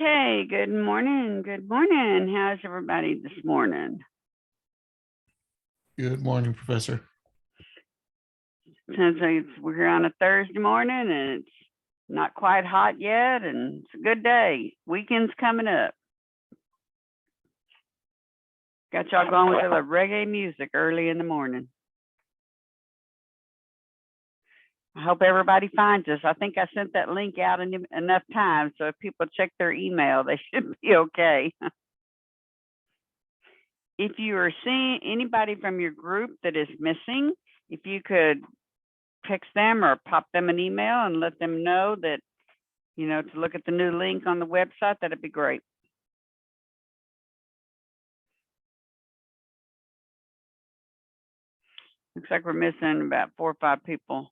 Okay, good morning. Good morning. How's everybody this morning? Good morning, Professor. Sounds like we're here on a Thursday morning and it's not quite hot yet and it's a good day. Weekend's coming up. Got y'all going with the reggae music early in the morning. I hope everybody finds us. I think I sent that link out enough times, so if people check their email, they should be okay. If you are seeing anybody from your group that is missing, if you could text them or pop them an email and let them know that, you know, to look at the new link on the website, that'd be great. Looks like we're missing about 4 or 5 people.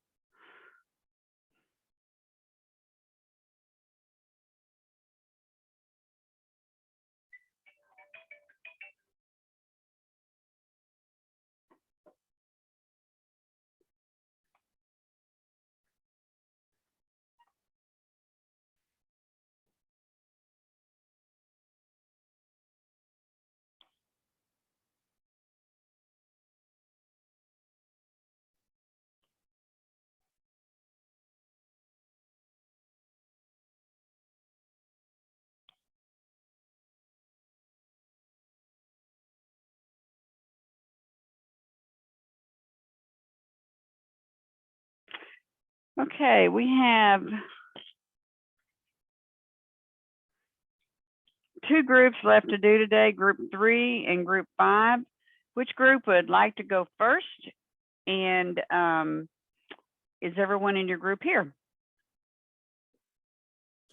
Okay, we have 2 groups left to do today, group 3 and group 5. Which group would like to go first? And is everyone in your group here?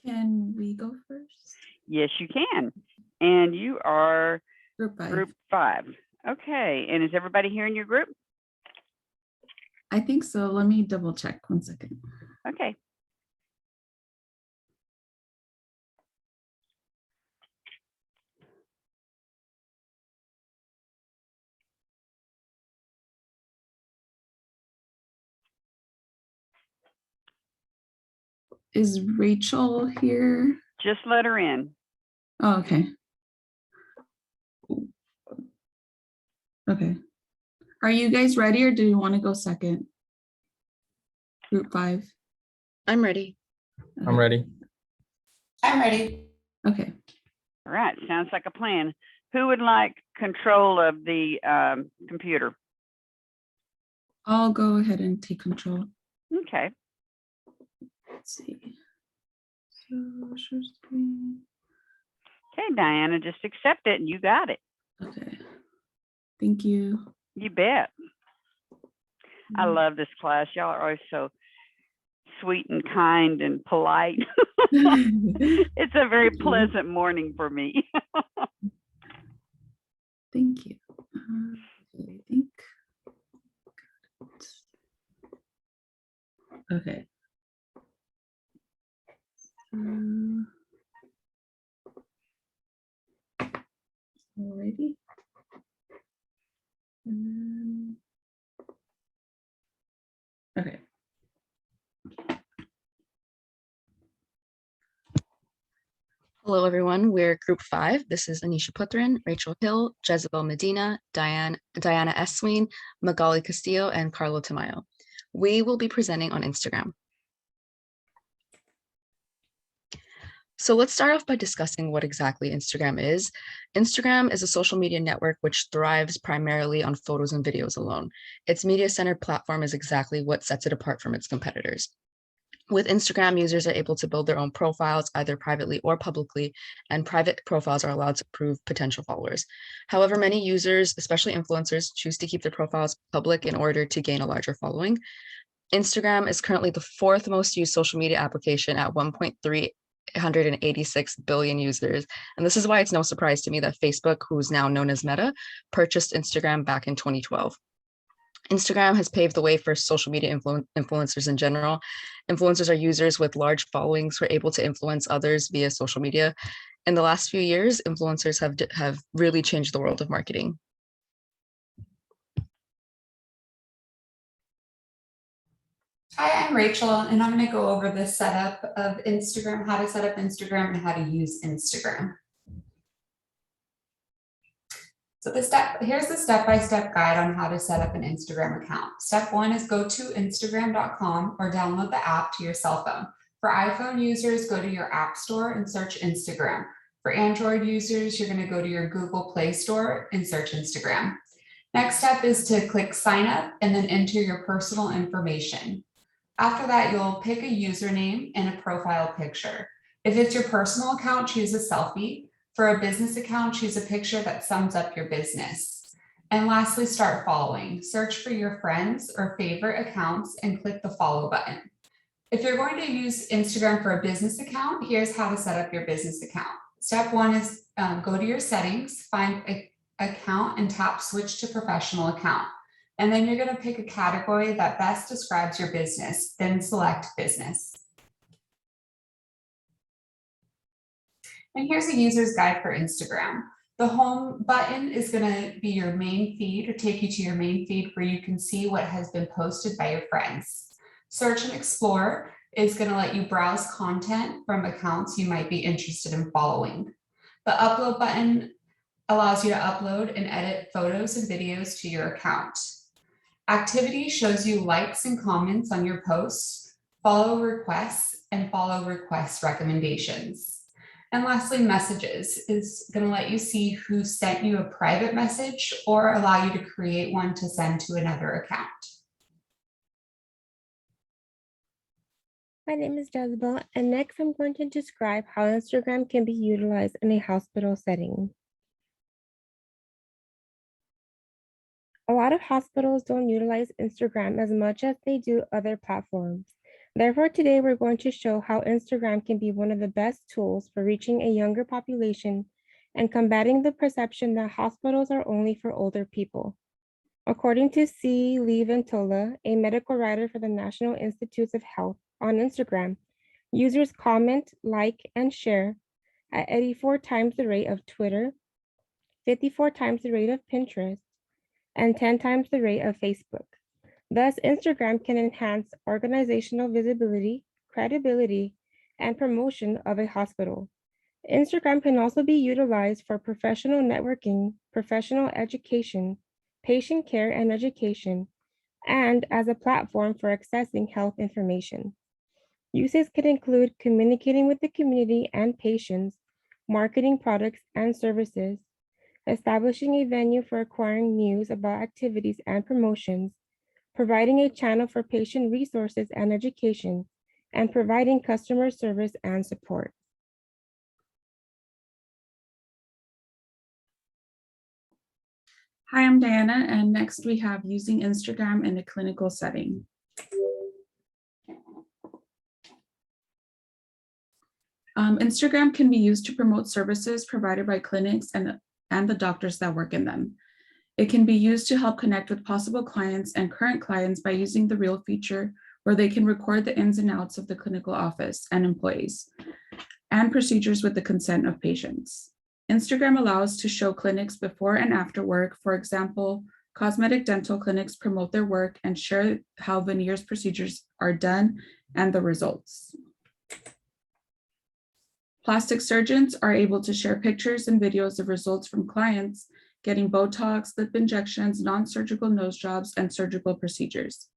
Can we go first? Yes, you can. And you are Group 5. group 5. Okay, and is everybody here in your group? I think so. Let me double check 1 second. Okay. Is Rachel here? Just let her in. Oh, okay. Okay. Are you guys ready or do you want to go second? Group 5. I'm ready. Okay. I'm ready. I'm ready. Okay. All right, sounds like a plan. Who would like control of the computer? I'll go ahead and take control. Okay. Let's see. So share screen. Okay, Diana, just accept it and you got it. Okay. Thank you. You bet. I love this class. Y'all are always so sweet and kind and polite. It's a very pleasant morning for me. Thank you. I think. Okay. Alrighty. And then, okay. Hello, everyone. We're group 5. This is Anisha Putran, Rachel Hill, Jezebel Medina, Diana Esween, Magali Castillo, and Carlo Tamayo. We will be presenting on Instagram. So let's start off by discussing what exactly Instagram is. Instagram is a social media network which thrives primarily on photos and videos alone. Its media-centered platform is exactly what sets it apart from its competitors. With Instagram, users are able to build their own profiles, either privately or publicly, and private profiles are allowed to prove potential followers. However, many users, especially influencers, choose to keep their profiles public in order to gain a larger following. Instagram is currently the 4th most used social media application at 1.386 billion users. And this is why it's no surprise to me that Facebook, who's now known as Meta, purchased Instagram back in 2012. Instagram has paved the way for social media influencers in general. Influencers are users with large followings who are able to influence others via social media. In the last few years, influencers have really changed the world of marketing. Hi, I'm Rachel, and I'm going to go over the setup of Instagram, how to set up Instagram and how to use Instagram. So here's the step-by-step guide on how to set up an Instagram account. Step 1 is go to Instagram.com or download the app to your cell phone. For iPhone users, go to your app store and search Instagram. For Android users, you're going to go to your Google Play Store and search Instagram. Next step is to click sign up and then enter your personal information. After that, you'll pick a username and a profile picture. If it's your personal account, choose a selfie. For a business account, choose a picture that sums up your business. And lastly, start following. Search for your friends or favorite accounts and click the follow button. If you're going to use Instagram for a business account, here's how to set up your business account. Step 1 is go to your settings, find an account and tap switch to professional account. And then you're going to pick a category that best describes your business, then select business. And here's a user's guide for Instagram. The home button is going to be your main feed or take you to your main feed where you can see what has been posted by your friends. Search and explore is going to let you browse content from accounts you might be interested in following. The upload button allows you to upload and edit photos and videos to your account. Activity shows you likes and comments on your posts, follow requests, and follow request recommendations. And lastly, messages is going to let you see who sent you a private message or allow you to create one to send to another account. My name is Jezebel, and next I'm going to describe how Instagram can be utilized in a hospital setting. A lot of hospitals don't utilize Instagram as much as they do other platforms. Therefore, today we're going to show how Instagram can be one of the best tools for reaching a younger population and combating the perception that hospitals are only for older people. According to C. Lee Ventola, a medical writer for the National Institutes of Health, on Instagram, users comment, like, and share at 84 times the rate of Twitter, 54 times the rate of Pinterest, and 10 times the rate of Facebook. Thus, Instagram can enhance organizational visibility, credibility, and promotion of a hospital. Instagram can also be utilized for professional networking, professional education, patient care and education, and as a platform for accessing health information. Uses can include communicating with the community and patients, marketing products and services, establishing a venue for acquiring news about activities and promotions, providing a channel for patient resources and education, and providing customer service and support. Hi, I'm Diana, and next we have using Instagram in a clinical setting. Instagram can be used to promote services provided by clinics and the doctors that work in them. It can be used to help connect with possible clients and current clients by using the Reel feature, where they can record the ins and outs of the clinical office and employees and procedures with the consent of patients. Instagram allows to show clinics before and after work. For example, cosmetic dental clinics promote their work and share how veneers procedures are done and the results. Plastic surgeons are able to share pictures and videos of results from clients getting Botox, lip injections, non-surgical nose jobs, and surgical procedures.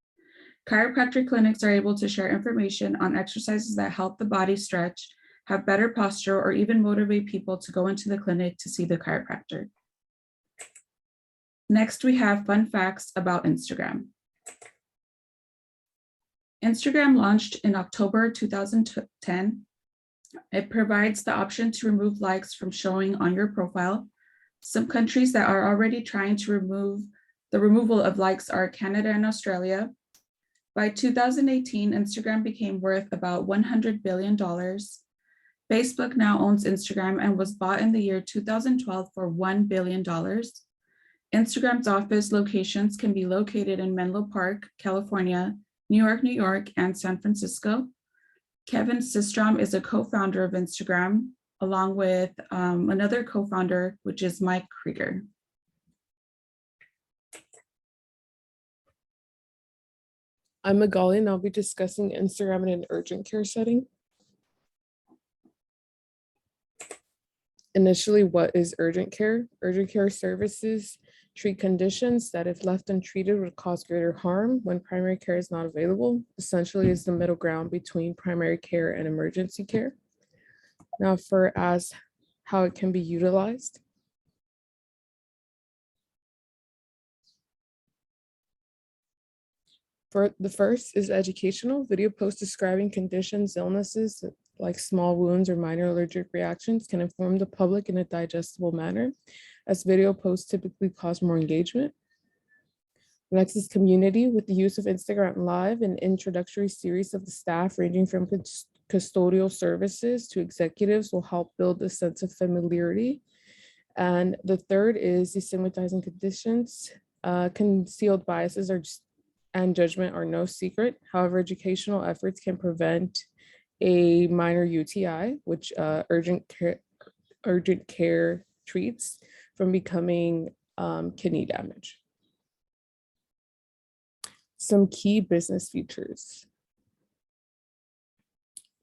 Chiropractic clinics are able to share information on exercises that help the body stretch, have better posture, or even motivate people to go into the clinic to see the chiropractor. Next, we have fun facts about Instagram. Instagram launched in October 2010. It provides the option to remove likes from showing on your profile. Some countries that are already trying to remove the removal of likes are Canada and Australia. By 2018, Instagram became worth about $100 billion. Facebook now owns Instagram and was bought in the year 2012 for $1 billion. Instagram's office locations can be located in Menlo Park, California, New York, and San Francisco. Kevin Systrom is a co-founder of Instagram, along with another co-founder, which is Mike Krieger. I'm Magali and I'll be discussing Instagram in an urgent care setting. Initially, what is urgent care? Urgent care services treat conditions that, if left untreated, would cause greater harm when primary care is not available. Essentially, is the middle ground between primary care and emergency care. Now, for as how it can be utilized. For the first is educational. Video posts describing conditions, illnesses like small wounds or minor allergic reactions can inform the public in a digestible manner, as video posts typically cause more engagement. Next is community. With the use of Instagram Live, an introductory series of the staff ranging from custodial services to executives will help build a sense of familiarity. And the third is destigmatizing conditions. Concealed biases and judgment are no secret. However, educational efforts can prevent a minor UTI, which urgent care treats, from becoming kidney damage. Some key business features.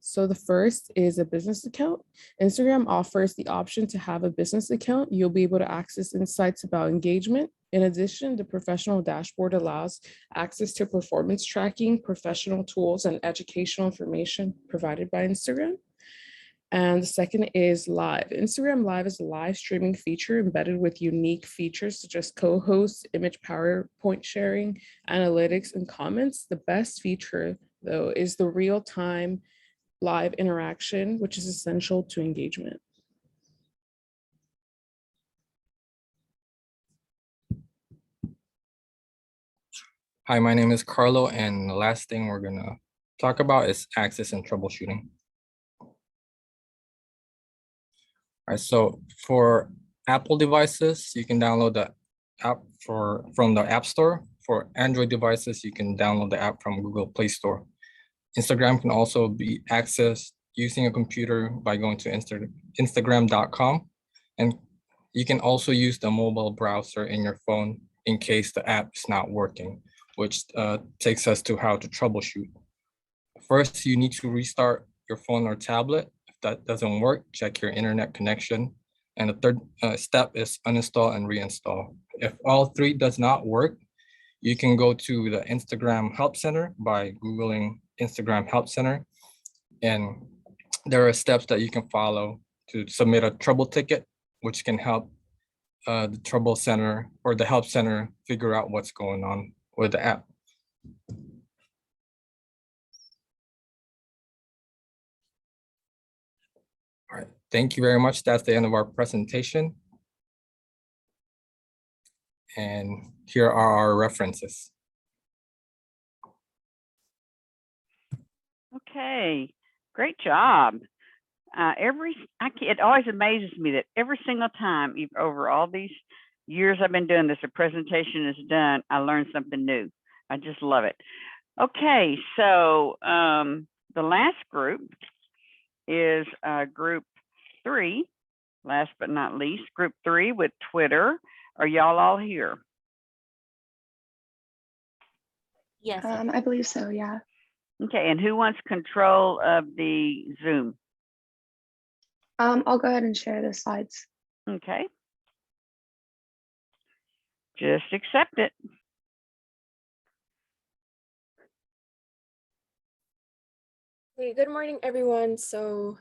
So the first is a business account. Instagram offers the option to have a business account. You'll be able to access insights about engagement. In addition, the professional dashboard allows access to performance tracking, professional tools, and educational information provided by Instagram. And the second is Live. Instagram Live is a live streaming feature embedded with unique features such as co-hosts, image PowerPoint sharing, analytics, and comments. The best feature, though, is the real-time live interaction, which is essential to engagement. Hi, my name is Carlo, and the last thing we're gonna talk about is access and troubleshooting. All right, so for Apple devices, you can download the app from the App Store. For Android devices, you can download the app from Google Play Store. Instagram can also be accessed using a computer by going to Instagram.com. And you can also use the mobile browser in your phone in case the app is not working, which takes us to how to troubleshoot. First, you need to restart your phone or tablet. If that doesn't work, check your internet connection. And the third step is uninstall and reinstall. If all three does not work, you can go to the Instagram Help Center by Googling Instagram Help Center. And there are steps that you can follow to submit a trouble ticket, which can help the trouble center or the help center figure out what's going on with the app. All right, thank you very much. That's the end of our presentation. And here are our references. Okay, great job. It always amazes me that every single time, over all these years I've been doing this, a presentation is done, I learn something new. I just love it. Okay, so the last group is group 3, last but not least, group 3 with Twitter. Are y'all all here? Yes. I believe so, yeah. Okay, and who wants control of the Zoom? I'll go ahead and share the slides. Okay. Just accept it. Hey, good morning, everyone. So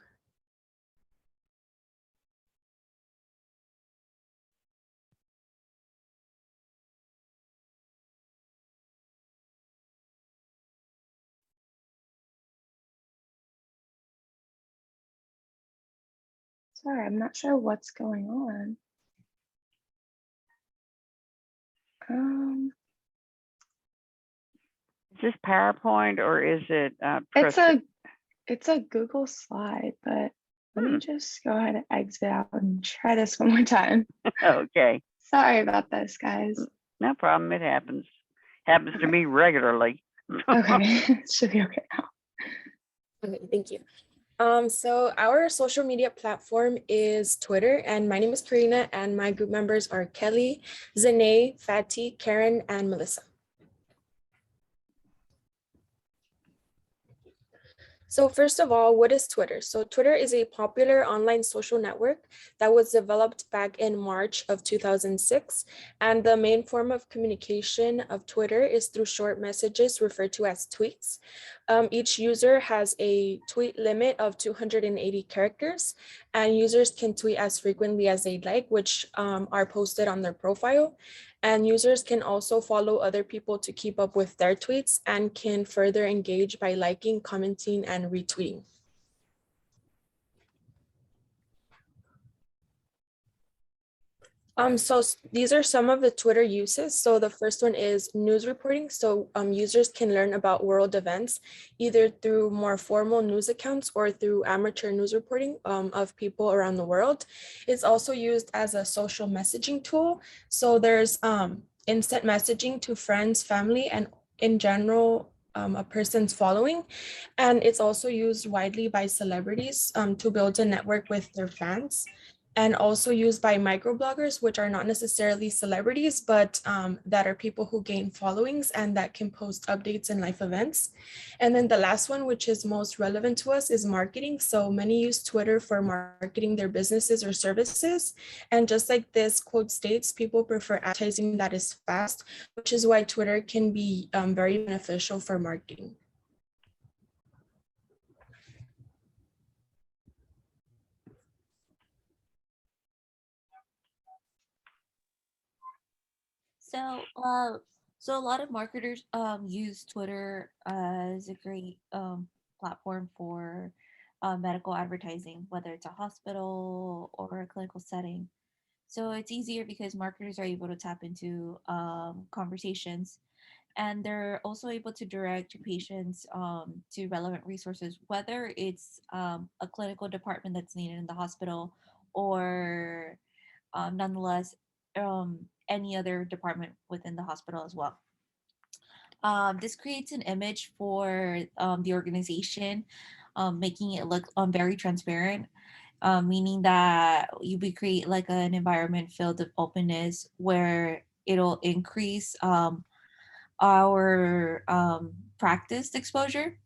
Sorry, I'm not sure what's going on. Is this PowerPoint or is it? It's a Google slide, but let me just go ahead and exit out and try this one more time. Okay. Sorry about this, guys. No problem. It happens. Happens to me regularly. Okay, it should be okay now. okay, thank you. So our social media platform is Twitter, and my name is Karina, and my group members are Kelly, Zanae, Fatty, Karen, and Melissa. So first of all, what is Twitter? So Twitter is a popular online social network that was developed back in March of 2006. And the main form of communication of Twitter is through short messages referred to as tweets. Each user has a tweet limit of 280 characters, and users can tweet as frequently as they like, which are posted on their profile. And users can also follow other people to keep up with their tweets and can further engage by liking, commenting, and retweeting. These are some of the Twitter uses. So the first one is news reporting. So users can learn about world events either through more formal news accounts or through amateur news reporting of people around the world. It's also used as a social messaging tool. So there's instant messaging to friends, family, and in general, a person's following. And it's also used widely by celebrities to build a network with their fans, and also used by microbloggers, which are not necessarily celebrities, but that are people who gain followings and that can post updates and life events. And then the last one, which is most relevant to us, is marketing. So many use Twitter for marketing their businesses or services. And just like this quote states, people prefer advertising that is fast, which is why Twitter can be very beneficial for marketing. So a lot of marketers use Twitter as a great platform for medical advertising, whether it's a hospital or a clinical setting. So it's easier because marketers are able to tap into conversations, and they're also able to direct patients to relevant resources, whether it's a clinical department that's needed in the hospital or nonetheless any other department within the hospital as well. This creates an image for the organization, making it look very transparent, meaning that we create like an environment filled with openness where it'll increase our practice exposure.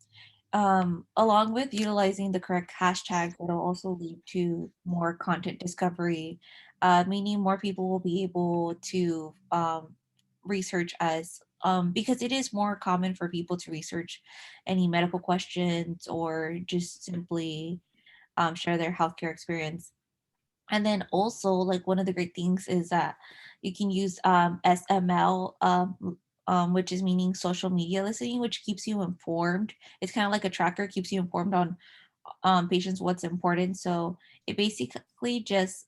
Along with utilizing the correct hashtag, it'll also lead to more content discovery, meaning more people will be able to research us, because it is more common for people to research any medical questions or just simply share their healthcare experience. And then also, like, one of the great things is that you can use SML, which is meaning social media listening, which keeps you informed. It's kind of like a tracker, keeps you informed on patients what's important. So it basically just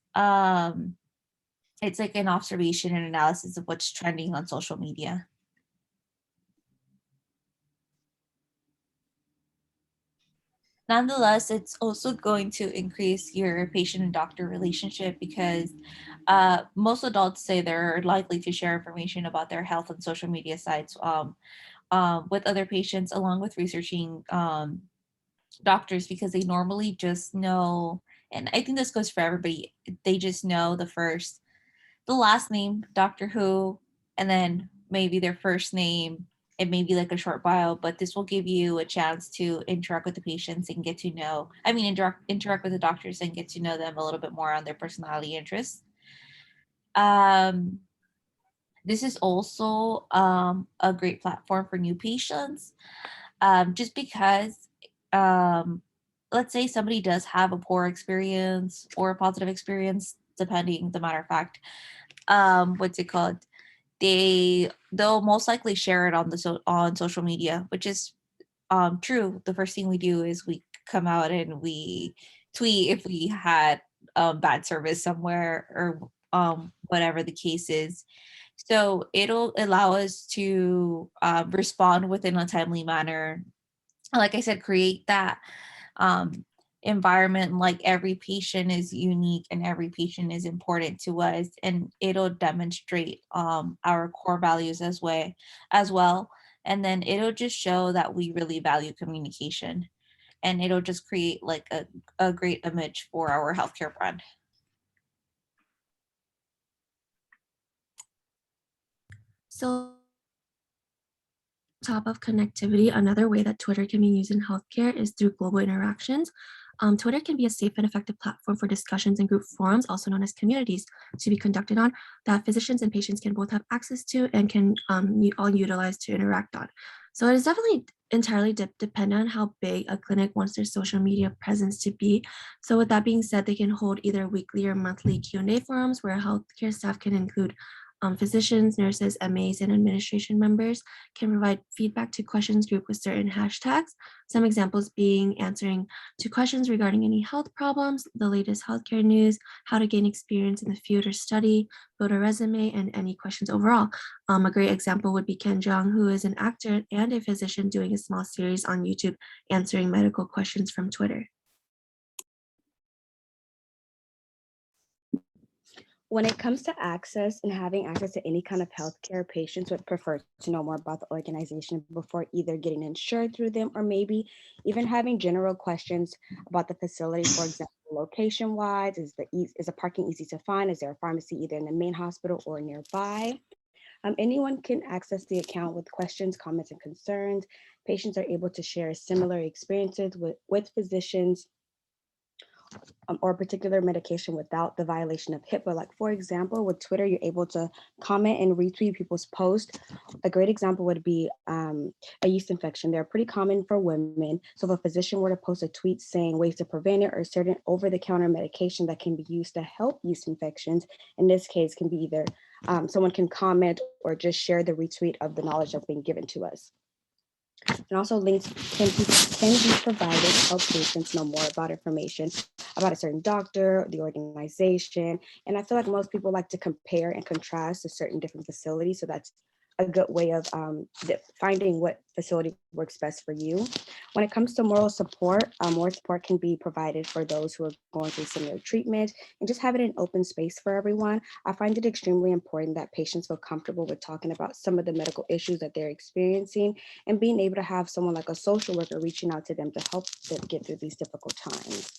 it's like an observation and analysis of what's trending on social media. Nonetheless, it's also going to increase your patient and doctor relationship because most adults say they're likely to share information about their health on social media sites with other patients, along with researching doctors, because they normally just know, and I think this goes for everybody, they just know the last name, Doctor Who, and then maybe their first name and maybe like a short bio, but this will give you a chance to interact with the patients and get to know, interact with the doctors and get to know them a little bit more on their personality interests. This is also a great platform for new patients, just because, let's say somebody does have a poor experience or a positive experience, depending, the matter of fact, what's it called? They'll most likely share it on social media, which is true. The first thing we do is we come out and we tweet if we had bad service somewhere or whatever the case is. So it'll allow us to respond within a timely manner. Like I said, create that um, environment, like every patient is unique and every patient is important to us, and it'll demonstrate our core values as well. And then it'll just show that we really value communication, and it'll just create like a great image for our healthcare brand. So top of connectivity, another way that Twitter can be used in healthcare is through global interactions. Twitter can be a safe and effective platform for discussions and group forums, also known as communities, to be conducted on, that physicians and patients can both have access to and can all utilize to interact on. So it is definitely entirely dependent on how big a clinic wants their social media presence to be. So with that being said, they can hold either weekly or monthly Q&A forums where healthcare staff can include physicians, nurses, MAs, and administration members can provide feedback to questions grouped with certain hashtags. Some examples being answering to questions regarding any health problems, the latest healthcare news, how to gain experience in the field or study, build a resume, and any questions overall. A great example would be Ken Jeong, who is an actor and a physician doing a small series on YouTube answering medical questions from Twitter. When it comes to access and having access to any kind of healthcare, patients would prefer to know more about the organization before either getting insured through them or maybe even having general questions about the facility. For example, location-wise, is the parking easy to find? Is there a pharmacy either in the main hospital or nearby? Anyone can access the account with questions, comments, and concerns. Patients are able to share similar experiences with physicians or a particular medication without the violation of HIPAA. Like for example, with Twitter, you're able to comment and retweet people's posts. A great example would be a yeast infection. They're pretty common for women. So if a physician were to post a tweet saying ways to prevent it or certain over-the-counter medication that can be used to help yeast infections, in this case can be either someone can comment or just share the retweet of the knowledge that's being given to us. And also links can be provided to help patients know more about information about a certain doctor, the organization. And I feel like most people like to compare and contrast to certain different facilities. So that's a good way of finding what facility works best for you. When it comes to moral support, more support can be provided for those who are going through similar treatment and just having an open space for everyone. I find it extremely important that patients feel comfortable with talking about some of the medical issues that they're experiencing and being able to have someone like a social worker reaching out to them to help them get through these difficult times.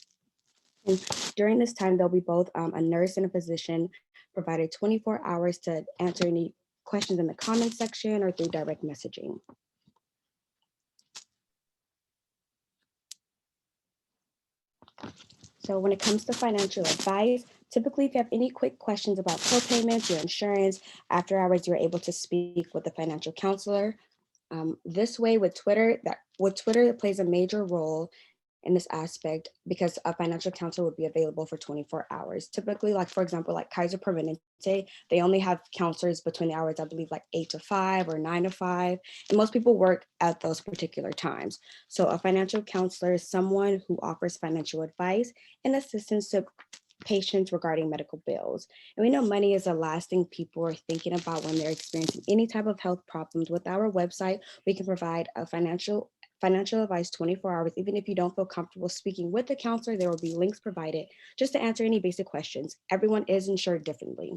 And during this time, there'll be both a nurse and a physician provided 24 hours to answer any questions in the comment section or through direct messaging. So when it comes to financial advice, typically if you have any quick questions about co-payments, your insurance, after hours, you're able to speak with a financial counselor. This way with Twitter, it plays a major role in this aspect because a financial counselor would be available for 24 hours. Typically, like for example, like Kaiser Permanente, they only have counselors between the hours, I believe like 8 to 5 or 9 to 5. And most people work at those particular times. So a financial counselor is someone who offers financial advice and assistance to patients regarding medical bills. And we know money is the last thing people are thinking about when they're experiencing any type of health problems. With our website, we can provide a financial advice 24 hours. Even if you don't feel comfortable speaking with a counselor, there will be links provided just to answer any basic questions. Everyone is insured differently.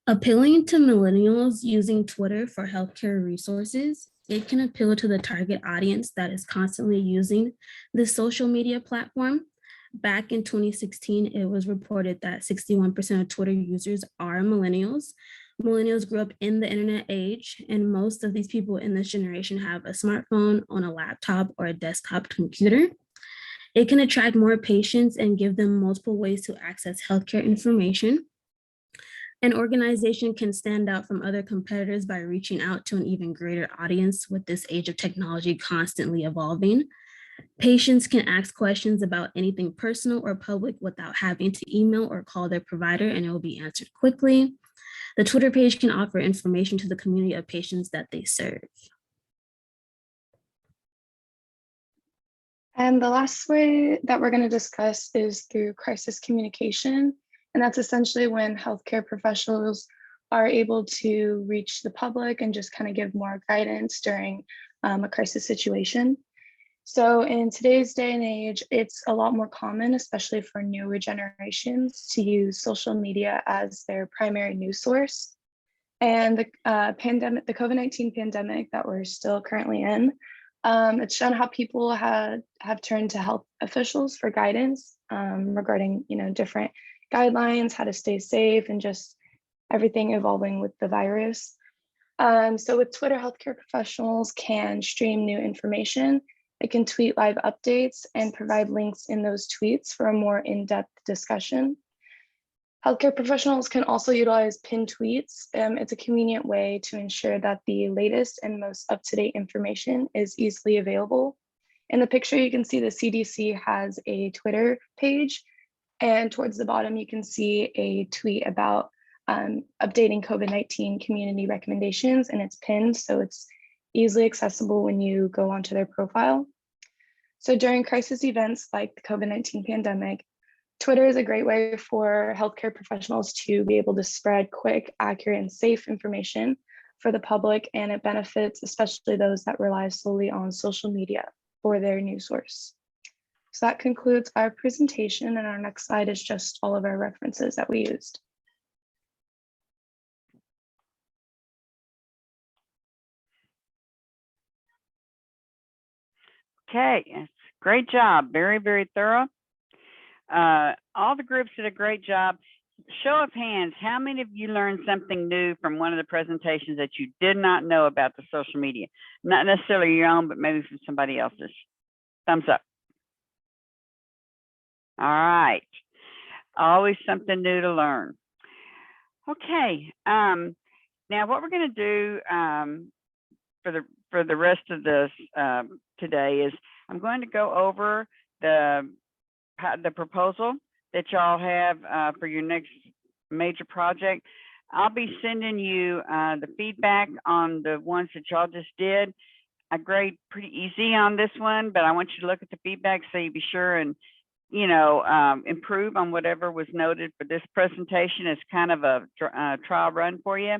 Appealing to millennials using Twitter for healthcare resources, it can appeal to the target audience that is constantly using this social media platform. Back in 2016, it was reported that 61% of Twitter users are millennials. Millennials grew up in the internet age, and most of these people in this generation have a smartphone, on a laptop, or a desktop computer. It can attract more patients and give them multiple ways to access healthcare information. An organization can stand out from other competitors by reaching out to an even greater audience with this age of technology constantly evolving. Patients can ask questions about anything personal or public without having to email or call their provider, and it will be answered quickly. The Twitter page can offer information to the community of patients that they serve. And the last way that we're going to discuss is through crisis communication. And that's essentially when healthcare professionals are able to reach the public and just kind of give more guidance during a crisis situation. So in today's day and age, it's a lot more common, especially for newer generations, to use social media as their primary news source. And the COVID-19 pandemic that we're still currently in, it's shown how people have turned to health officials for guidance regarding, different guidelines, how to stay safe, and just everything evolving with the virus. So with Twitter, healthcare professionals can stream new information. They can tweet live updates and provide links in those tweets for a more in-depth discussion. Healthcare professionals can also utilize pinned tweets. It's a convenient way to ensure that the latest and most up-to-date information is easily available. In the picture, you can see the CDC has a Twitter page, and towards the bottom, you can see a tweet about updating COVID-19 community recommendations, and it's pinned, so it's easily accessible when you go onto their profile. So during crisis events like the COVID-19 pandemic, Twitter is a great way for healthcare professionals to be able to spread quick, accurate, and safe information for the public, and it benefits especially those that rely solely on social media for their news source. So that concludes our presentation, and our next slide is just all of our references that we used. Okay, yes, great job. Very, very thorough. All the groups did a great job. Show of hands, how many of you learned something new from one of the presentations that you did not know about the social media? Not necessarily your own, but maybe from somebody else's. Thumbs up. All right. Always something new to learn. Okay. Now what we're going to do for the rest of this today is I'm going to go over the proposal that y'all have for your next major project. I'll be sending you the feedback on the ones that y'all just did. I grade pretty easy on this one, but I want you to look at the feedback so you be sure and, you know, improve on whatever was noted for this presentation. It's kind of a trial run for you.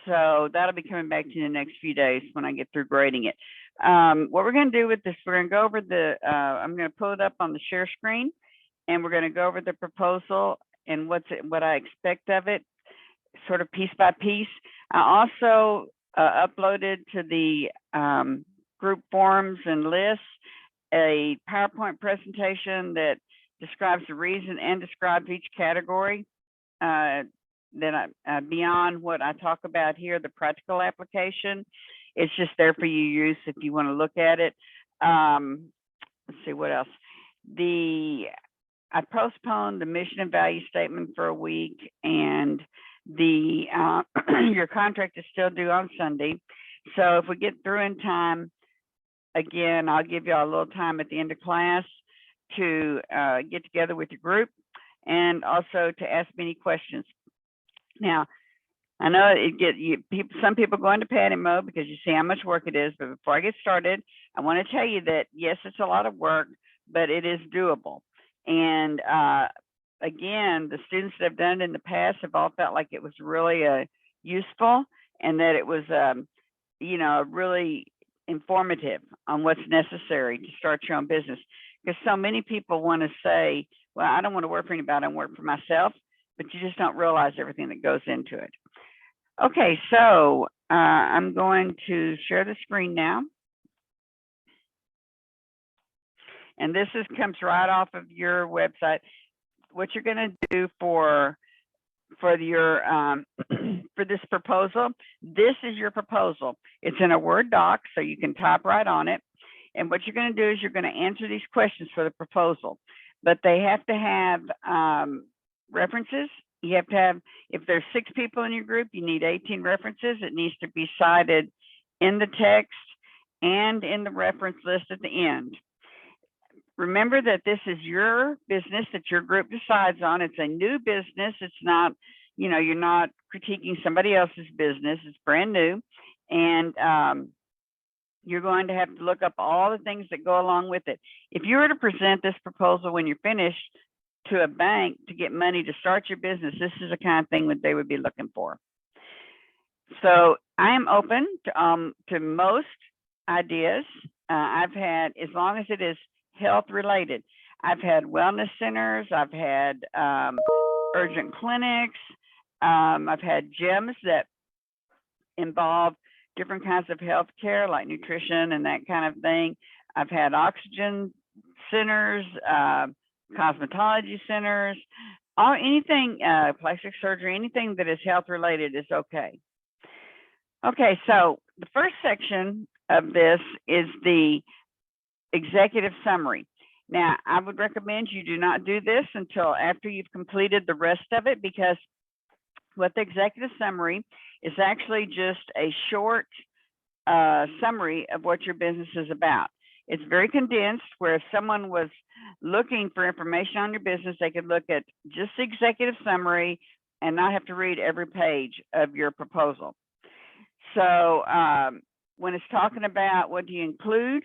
So that'll be coming back to you in the next few days when I get through grading it. What we're going to do with this, we're going to go over the, I'm going to pull it up on the share screen, and we're going to go over the proposal and what I expect of it, sort of piece by piece. I also uploaded to the group forums and lists a PowerPoint presentation that describes the reason and describes each category. That beyond what I talk about here, the practical application, it's just there for you use if you want to look at it. Let's see what else. I postponed the mission and value statement for a week, and the your contract is still due on Sunday. So if we get through in time, again, I'll give you a little time at the end of class to get together with your group and also to ask me any questions. Now, I know some people go into panic mode because you see how much work it is, but before I get started, I want to tell you that yes, it's a lot of work, but it is doable. And again, the students that have done it in the past have all felt like it was really useful, and that it was you know, really informative on what's necessary to start your own business. Because so many people want to say, well, I don't want to work for anybody, I work for myself, but you just don't realize everything that goes into it. Okay, so I'm going to share the screen now. And this comes right off of your website. What you're going to do for your for this proposal, this is your proposal. It's in a Word doc, so you can type right on it. And what you're going to do is you're going to answer these questions for the proposal, but they have to have references. You have to have, if there's 6 people in your group, you need 18 references. It needs to be cited in the text and in the reference list at the end. Remember that this is your business that your group decides on. It's a new business. It's not, you know, you're not critiquing somebody else's business. It's brand new. And you're going to have to look up all the things that go along with it. If you were to present this proposal when you're finished to a bank to get money to start your business, this is the kind of thing that they would be looking for. So I am open to most ideas. I've had, as long as it is health related, I've had wellness centers, I've had urgent clinics, I've had gyms that involve different kinds of health care like nutrition and that kind of thing. I've had oxygen centers, cosmetology centers, anything, plastic surgery, anything that is health related is okay. Okay, so the first section of this is the executive summary. Now, I would recommend you do not do this until after you've completed the rest of it, because what the executive summary is actually just a short summary of what your business is about. It's very condensed, where if someone was looking for information on your business, they could look at just the executive summary and not have to read every page of your proposal. So when it's talking about what do you include,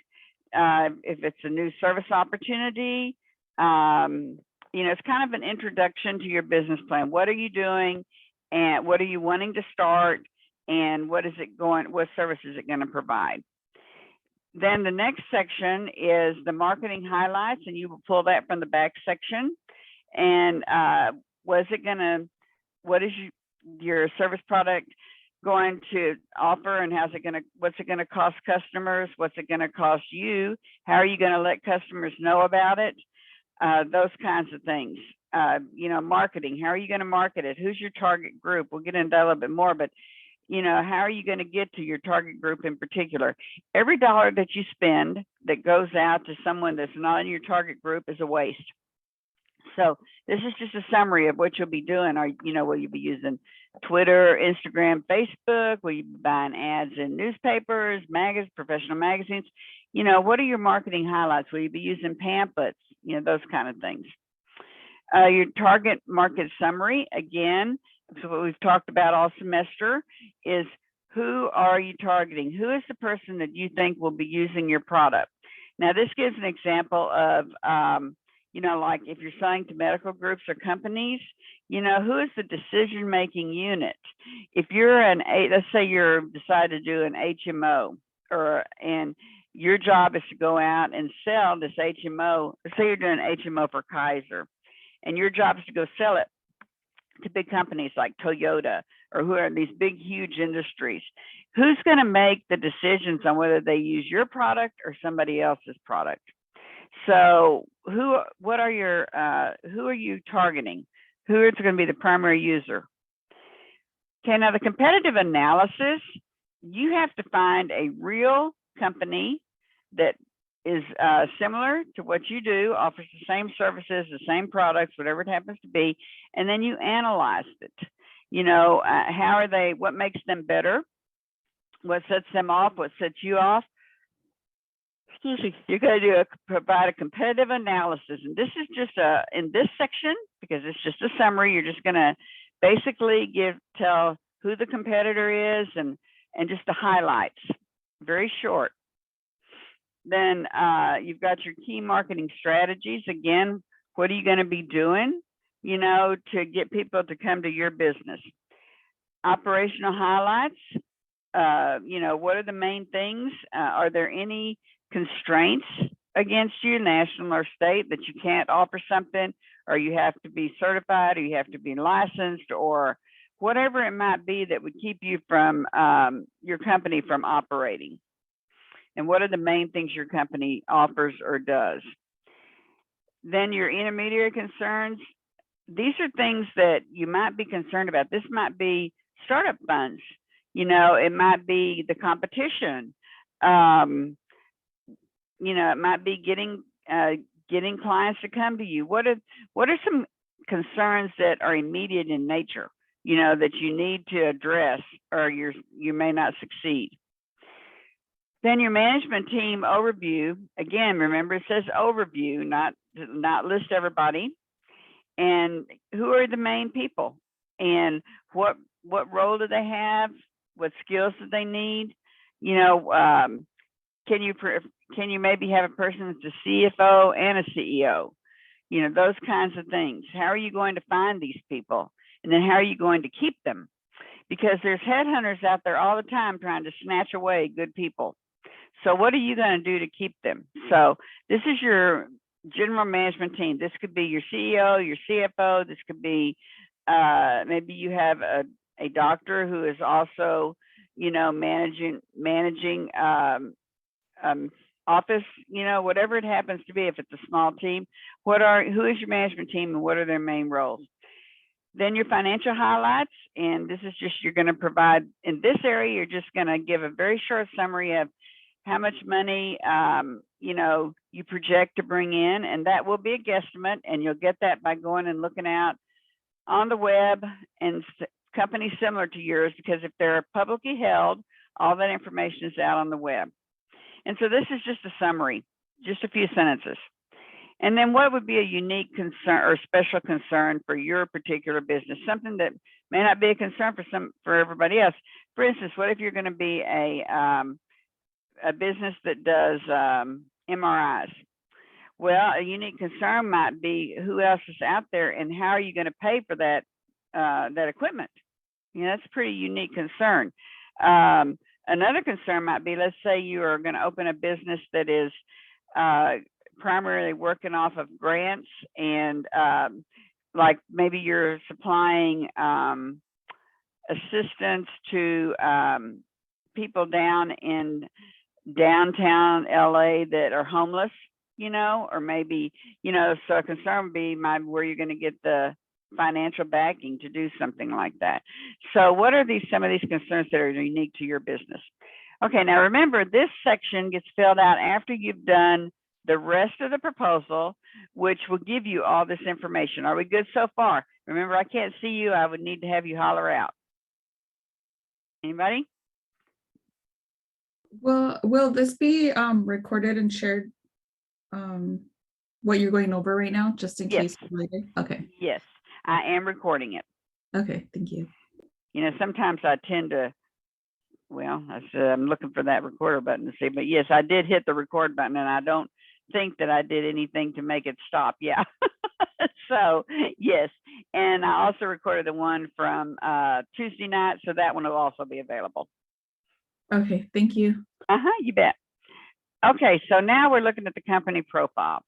if it's a new service opportunity, it's kind of an introduction to your business plan. What are you doing, and what are you wanting to start, and what service is it going to provide? Then the next section is the marketing highlights, and you will pull that from the back section. And what is your service product going to offer, and what's it going to cost customers? What's it going to cost you? How are you going to let customers know about it? Those kinds of things. Marketing, how are you going to market it? Who's your target group? We'll get into that a little bit more, but how are you going to get to your target group in particular? Every dollar that you spend that goes out to someone that's not in your target group is a waste. So this is just a summary of what you'll be doing. Will you be using Twitter, Instagram, Facebook? Will you be buying ads in newspapers, professional magazines? What are your marketing highlights? Will you be using pamphlets? Those kind of things. Your target market summary, again, so what we've talked about all semester is, who are you targeting? Who is the person that you think will be using your product? Now, this gives an example of, like if you're selling to medical groups or companies, who is the decision-making unit? If you're let's say you're decided to do an HMO, and your job is to go out and sell this HMO. Let's say you're doing an HMO for Kaiser, and your job is to go sell it to big companies like Toyota, or who are in these big, huge industries. Who's going to make the decisions on whether they use your product or somebody else's product? So who are you targeting? Who is going to be the primary user? Okay, now the competitive analysis, you have to find a real company that is similar to what you do, offers the same services, the same products, whatever it happens to be, and then you analyze it. How are they? What makes them better? What sets them off? What sets you off? Excuse me. You're going to provide a competitive analysis, and this is just in this section, because it's just a summary. You're just going to basically tell who the competitor is and just the highlights. Very short. Then you've got your key marketing strategies. Again, what are you going to be doing, to get people to come to your business? Operational highlights. What are the main things? Are there any constraints against you, national or state, that you can't offer something, or you have to be certified, or you have to be licensed, or whatever it might be that would keep you from your company from operating? And what are the main things your company offers or does? Then your intermediary concerns. These are things that you might be concerned about. This might be startup funds. It might be the competition. It might be getting clients to come to you. What are some concerns that are immediate in nature, that you need to address, or you may not succeed? Then your management team overview. Again, remember, it says overview, not list everybody. And who are the main people? And what role do they have? What skills do they need? Can you maybe have a person that's a CFO and a CEO? Those kinds of things. How are you going to find these people? And then how are you going to keep them? Because there's headhunters out there all the time trying to snatch away good people. So what are you going to do to keep them? So this is your general management team. This could be your CEO, your CFO. This could be maybe you have a doctor who is also, managing office, whatever it happens to be. If it's a small team, who is your management team, and what are their main roles? Then your financial highlights, and this is just, you're going to provide in this area, you're just going to give a very short summary of how much money, you know, you project to bring in, and that will be a guesstimate, and you'll get that by going and looking out on the web and companies similar to yours, because if they're publicly held, all that information is out on the web. And so this is just a summary, just a few sentences. And then what would be a unique concern or special concern for your particular business? Something that may not be a concern for everybody else. For instance, what if you're going to be a business that does MRIs? Well, a unique concern might be who else is out there and how are you going to pay for that that equipment? You know, that's a pretty unique concern. Another concern might be, let's say you are going to open a business that is primarily working off of grants, and like maybe you're supplying assistance to people down in downtown LA that are homeless, you know, or maybe, you know, so a concern would be where you're going to get the financial backing to do something like that. So what are some of these concerns that are unique to your business? Okay, now remember, this section gets filled out after you've done the rest of the proposal, which will give you all this information. Are we good so far? Remember, I can't see you. I would need to have you holler out. Anybody? Well, will this be recorded and shared, what you're going over right now, just in Yes. case later? Okay. Yes, I am recording it. Okay, thank you. You know, sometimes I tend to, well, I'm looking for that recorder button to see, but yes, I did hit the record button, and I don't think that I did anything to make it stop. Yeah. So yes, and I also recorded the one from Tuesday night, so that one will also be available. Okay, thank you. You bet. Okay, so now we're looking at the company profile.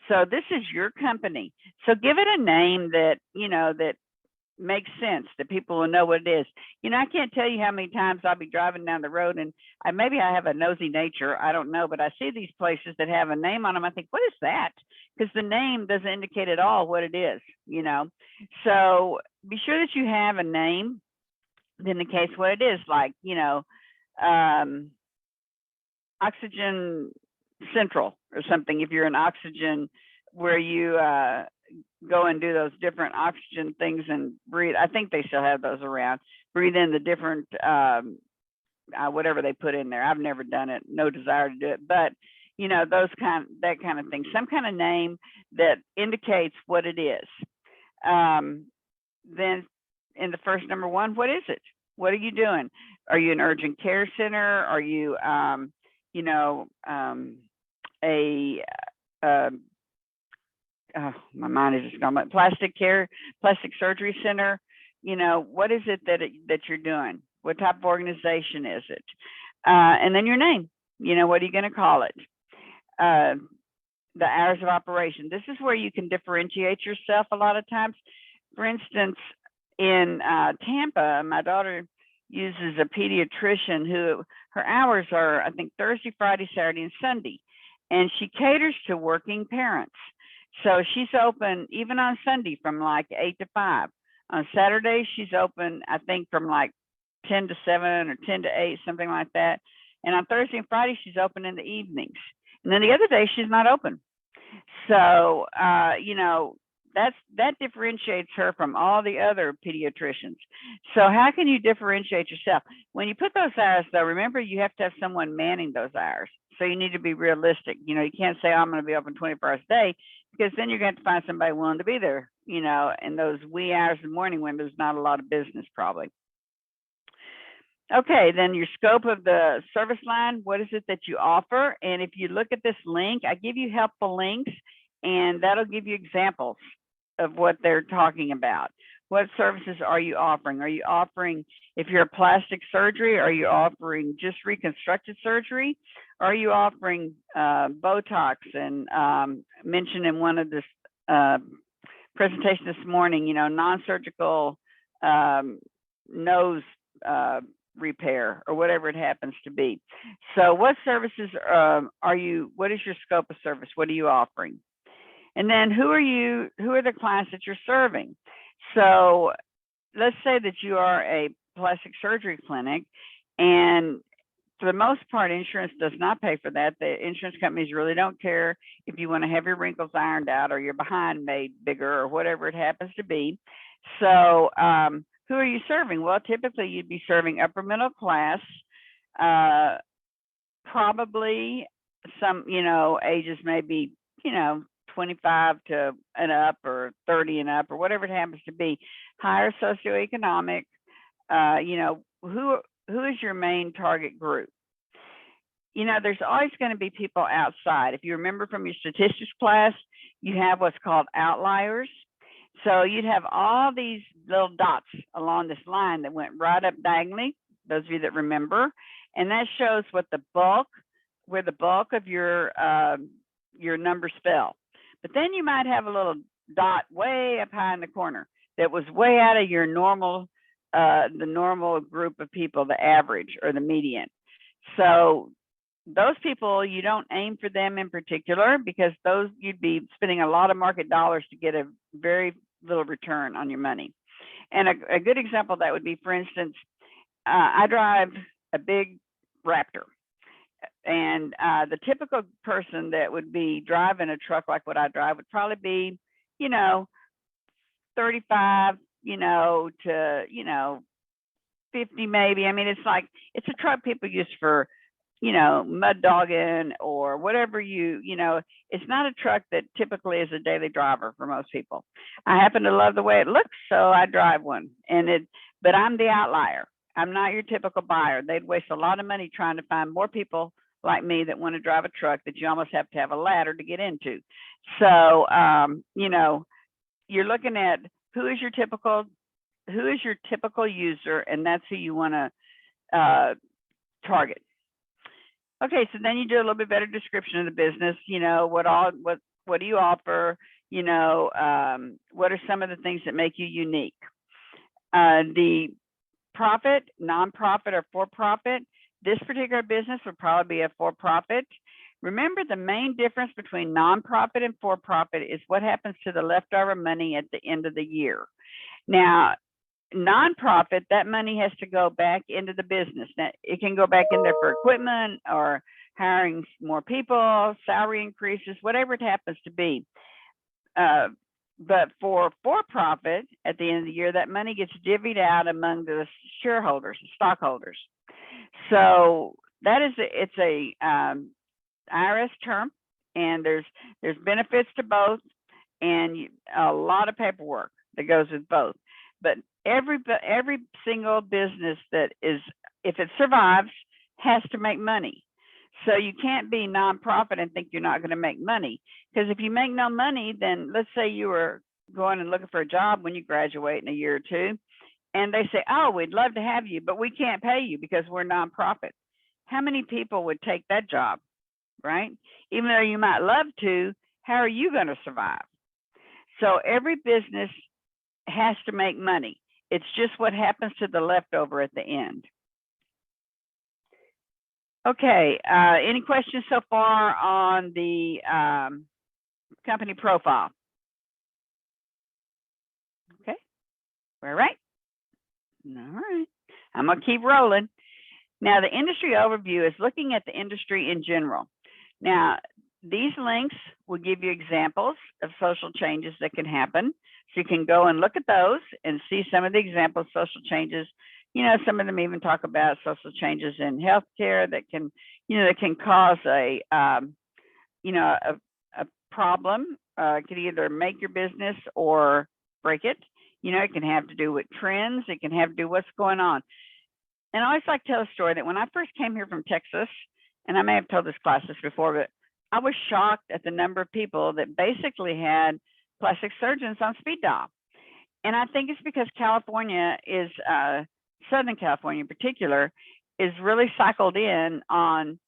So this is your company. So give it a name that, you know, that makes sense, that people will know what it is. You know, I can't tell you how many times I'll be driving down the road, and maybe I have a nosy nature, I don't know, but I see these places that have a name on them. I think, what is that? Because the name doesn't indicate at all what it is, you know. So be sure that you have a name that indicates what it is, like, you know, Oxygen Central or something, if you're an oxygen, where you go and do those different oxygen things and breathe. I think they still have those around. Breathe in the different whatever they put in there. I've never done it, no desire to do it, but you know, that kind of thing. Some kind of name that indicates what it is. Then in the first number one, what is it? What are you doing? Are you an urgent care center? Are you you know, my mind is just gone. Plastic surgery center. You know, what is it that you're doing? What type of organization is it? And then your name. You know, what are you going to call it? The hours of operation. This is where you can differentiate yourself a lot of times. For instance, in Tampa, my daughter uses a pediatrician who her hours are, I think, Thursday, Friday, Saturday, and Sunday. And she caters to working parents. So she's open even on Sunday from like 8 to 5. On Saturday, she's open, I think, from like 10 to 7 or 10 to 8, something like that. And on Thursday and Friday, she's open in the evenings. And then the other day, she's not open. So, you know, that differentiates her from all the other pediatricians. So how can you differentiate yourself? When you put those hours, though, remember, you have to have someone manning those hours. So you need to be realistic. You know, you can't say, oh, I'm going to be open 24 hours a day, because then you're going to have to find somebody willing to be there, you know, in those wee hours in the morning when there's not a lot of business probably. Okay, then your scope of the service line, what is it that you offer? And if you look at this link, I give you helpful links, and that'll give you examples of what they're talking about. What services are you offering? Are you offering, if you're a plastic surgery, are you offering just reconstructive surgery? Are you offering Botox? And mentioned in one of this presentation this morning, you know, non-surgical nose repair, or whatever it happens to be. So what services what is your scope of service? What are you offering? And then who are the clients that you're serving? So let's say that you are a plastic surgery clinic, and for the most part, insurance does not pay for that. The insurance companies really don't care if you want to have your wrinkles ironed out or your behind made bigger or whatever it happens to be. So who are you serving? Well, typically you'd be serving upper middle class, probably some, ages maybe, 25 to and up or 30 and up or whatever it happens to be, higher socioeconomic, who is your main target group? There's always going to be people outside. If you remember from your statistics class, you have what's called outliers. So you'd have all these little dots along this line that went right up diagonally, those of you that remember, and that shows where the bulk of your numbers fell. But then you might have a little dot way up high in the corner that was way out of your normal, the normal group of people, the average or the median. So those people, you don't aim for them in particular, because those you'd be spending a lot of market dollars to get a very little return on your money. And a good example of that would be, for instance, I drive a big Raptor, and the typical person that would be driving a truck like what I drive would probably be, 35, to 50 maybe. I mean, it's a truck people use for, mud dogging or whatever it's not a truck that typically is a daily driver for most people. I happen to love the way it looks, so I drive one, but I'm the outlier. I'm not your typical buyer. They'd waste a lot of money trying to find more people like me that want to drive a truck that you almost have to have a ladder to get into. So, you're looking at who is your typical user, and that's who you want to target. Okay, so then you do a little bit better description of the business. What do you offer? What are some of the things that make you unique? The profit, nonprofit, or for-profit. This particular business would probably be a for-profit. Remember, the main difference between nonprofit and for-profit is what happens to the leftover money at the end of the year. Now, nonprofit, that money has to go back into the business. Now, it can go back in there for equipment or hiring more people, salary increases, whatever it happens to be. But for-profit, at the end of the year, that money gets divvied out among the shareholders, the stockholders. So that is it's a IRS term, and there's benefits to both, and a lot of paperwork that goes with both. But every single business that is, if it survives, has to make money. So you can't be nonprofit and think you're not going to make money, because if you make no money, then let's say you were going and looking for a job when you graduate in a year or two, and they say, oh, we'd love to have you, but we can't pay you because we're nonprofit. How many people would take that job, right? Even though you might love to, how are you going to survive? So every business has to make money. It's just what happens to the leftover at the end. Okay, any questions so far on the company profile? Okay, all right. All right, I'm gonna keep rolling. Now, the industry overview is looking at the industry in general. Now, these links will give you examples of social changes that can happen. So you can go and look at those and see some of the examples of social changes. Some of them even talk about social changes in healthcare that can, that can cause a problem. It can either make your business or break it. It can have to do with trends. It can have to do with what's going on. And I always like to tell a story that when I first came here from Texas, and I may have told this class before, but I was shocked at the number of people that basically had plastic surgeons on speed dial. And I think it's because California is, Southern California in particular, is really cycled in on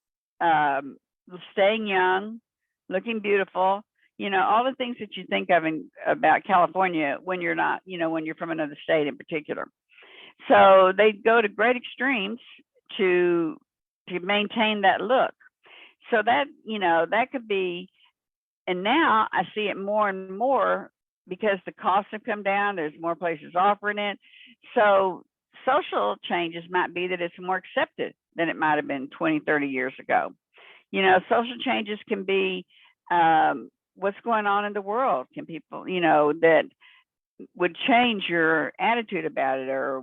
staying young, looking beautiful, all the things that you think of about California when you're not, when you're from another state in particular. So they go to great extremes to maintain that look. So that, that could be, and now I see it more and more because the costs have come down, there's more places offering it. So social changes might be that it's more accepted than it might have been 20, 30 years ago. You know, social changes can be what's going on in the world. Can people, you know, that would change your attitude about it, or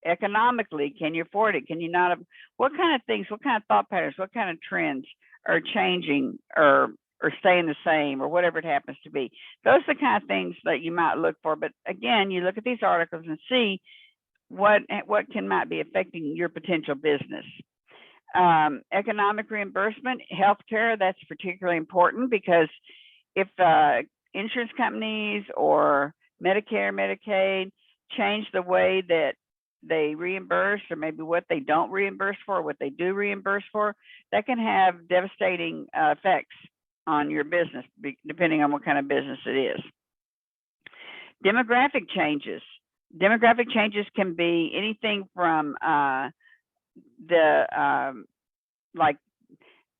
economically, can you afford it? Can you not? What kind of things, what kind of thought patterns, what kind of trends are changing or staying the same, or whatever it happens to be? Those are the kind of things that you might look for. But again, you look at these articles and see what might be affecting your potential business. Economic reimbursement, healthcare, that's particularly important, because if insurance companies or Medicare, Medicaid change the way that they reimburse, or maybe what they don't reimburse for, or what they do reimburse for, that can have devastating effects on your business, depending on what kind of business it is. Demographic changes. Demographic changes can be anything from like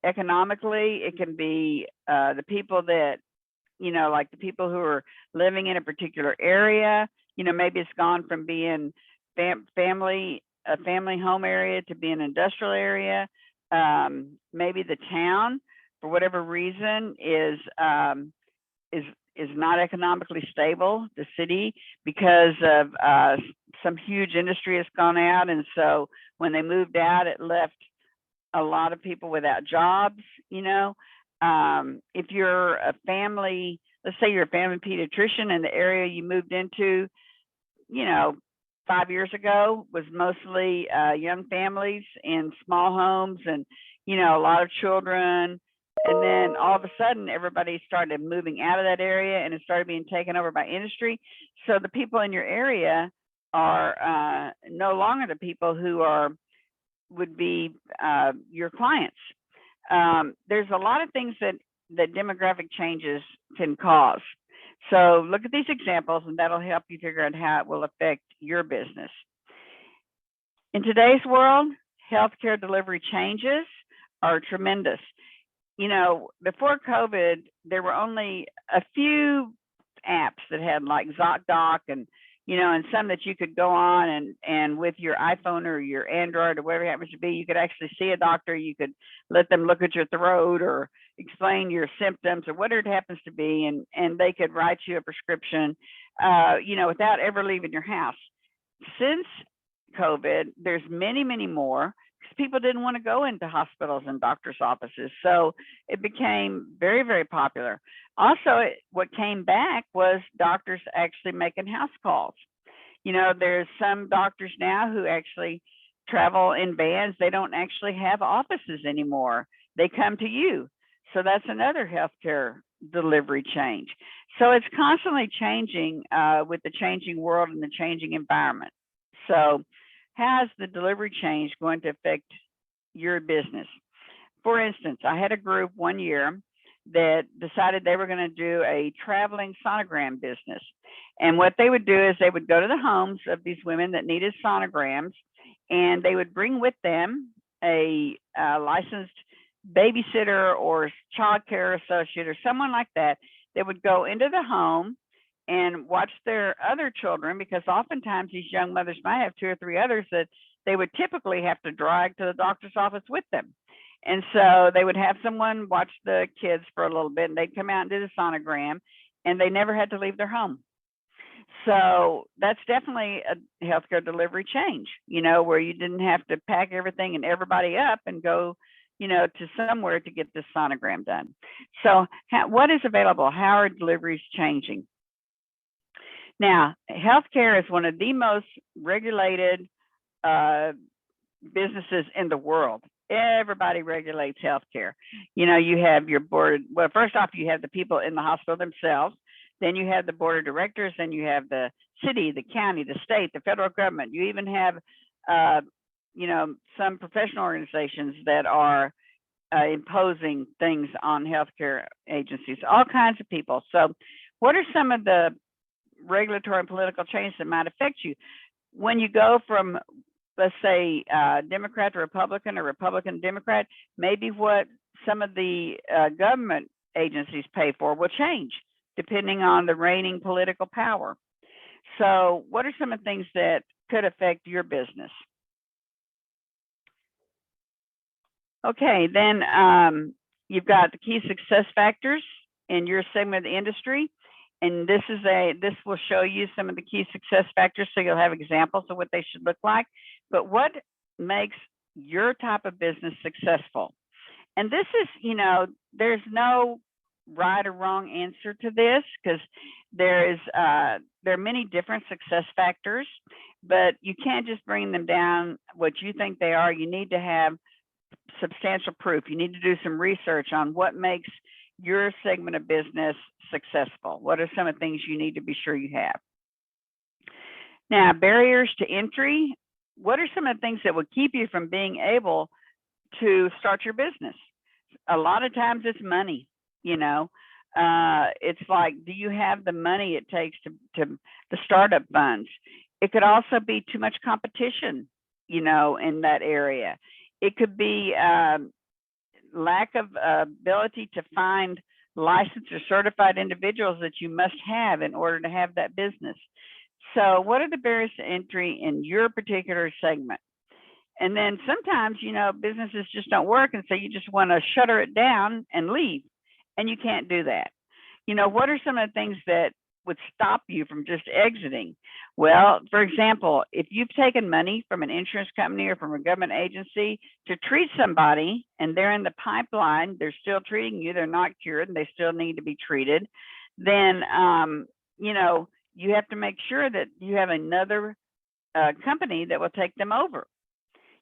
economically, it can be the people that, you know, like the people who are living in a particular area. You know, maybe it's gone from being a family home area to being an industrial area. Maybe the town, for whatever reason, is not economically stable, the city, because of some huge industry has gone out, and so when they moved out, it left a lot of people without jobs. You know, if you're a family, let's say you're a family pediatrician, and the area you moved into, you know, 5 years ago was mostly young families in small homes, and, you know, a lot of children. And then all of a sudden, everybody started moving out of that area, and it started being taken over by industry. So the people in your area are no longer the people who would be your clients. There's a lot of things that demographic changes can cause. So look at these examples, and that'll help you figure out how it will affect your business. In today's world, healthcare delivery changes are tremendous. You know, before COVID, there were only a few apps that had like ZocDoc, and, you know, and some that you could go on and with your iPhone or your Android or whatever it happens to be, you could actually see a doctor. You could let them look at your throat or explain your symptoms or whatever it happens to be, and they could write you a prescription, you know, without ever leaving your house. Since COVID, there's many, many more, because people didn't want to go into hospitals and doctors' offices. So it became very, very popular. Also, what came back was doctors actually making house calls. You know, there's some doctors now who actually travel in vans. They don't actually have offices anymore. They come to you. So that's another healthcare delivery change. So it's constantly changing with the changing world and the changing environment. So how's the delivery change going to affect your business? For instance, I had a group one year that decided they were going to do a traveling sonogram business. And what they would do is they would go to the homes of these women that needed sonograms, and they would bring with them a licensed babysitter or child care associate or someone like that. They would go into the home and watch their other children, because oftentimes these young mothers might have 2 or 3 others that they would typically have to drag to the doctor's office with them. And so they would have someone watch the kids for a little bit, and they'd come out and do the sonogram, and they never had to leave their home. So that's definitely a healthcare delivery change, you know, where you didn't have to pack everything and everybody up and go, you know, to somewhere to get this sonogram done. So what is available? How are deliveries changing? Now, healthcare is one of the most regulated businesses in the world. Everybody regulates healthcare. You know, you have your board. Well, first off, you have the people in the hospital themselves. Then you have the board of directors. Then you have the city, the county, the state, the federal government. You even have, you know, some professional organizations that are imposing things on healthcare agencies, all kinds of people. So what are some of the regulatory and political changes that might affect you? When you go from, let's say, Democrat to Republican or Republican to Democrat, maybe what some of the government agencies pay for will change. depending on the reigning political power. So what are some of the things that could affect your business? Okay, then you've got the key success factors in your segment of the industry. And this will show you some of the key success factors, so you'll have examples of what they should look like. But what makes your type of business successful? And this is, there's no right or wrong answer to this, because there are many different success factors, but you can't just bring them down what you think they are. You need to have substantial proof. You need to do some research on what makes your segment of business successful. What are some of the things you need to be sure you have? Now, barriers to entry. What are some of the things that will keep you from being able to start your business? A lot of times it's money, it's like, do you have the money it takes to the startup funds? It could also be too much competition, in that area. It could be lack of ability to find licensed or certified individuals that you must have in order to have that business. So what are the barriers to entry in your particular segment? And then sometimes, businesses just don't work, and so you just want to shutter it down and leave, and you can't do that. What are some of the things that would stop you from just exiting? Well, for example, if you've taken money from an insurance company or from a government agency to treat somebody and they're in the pipeline, they're still treating you, they're not cured, and they still need to be treated, then, you have to make sure that you have another company that will take them over.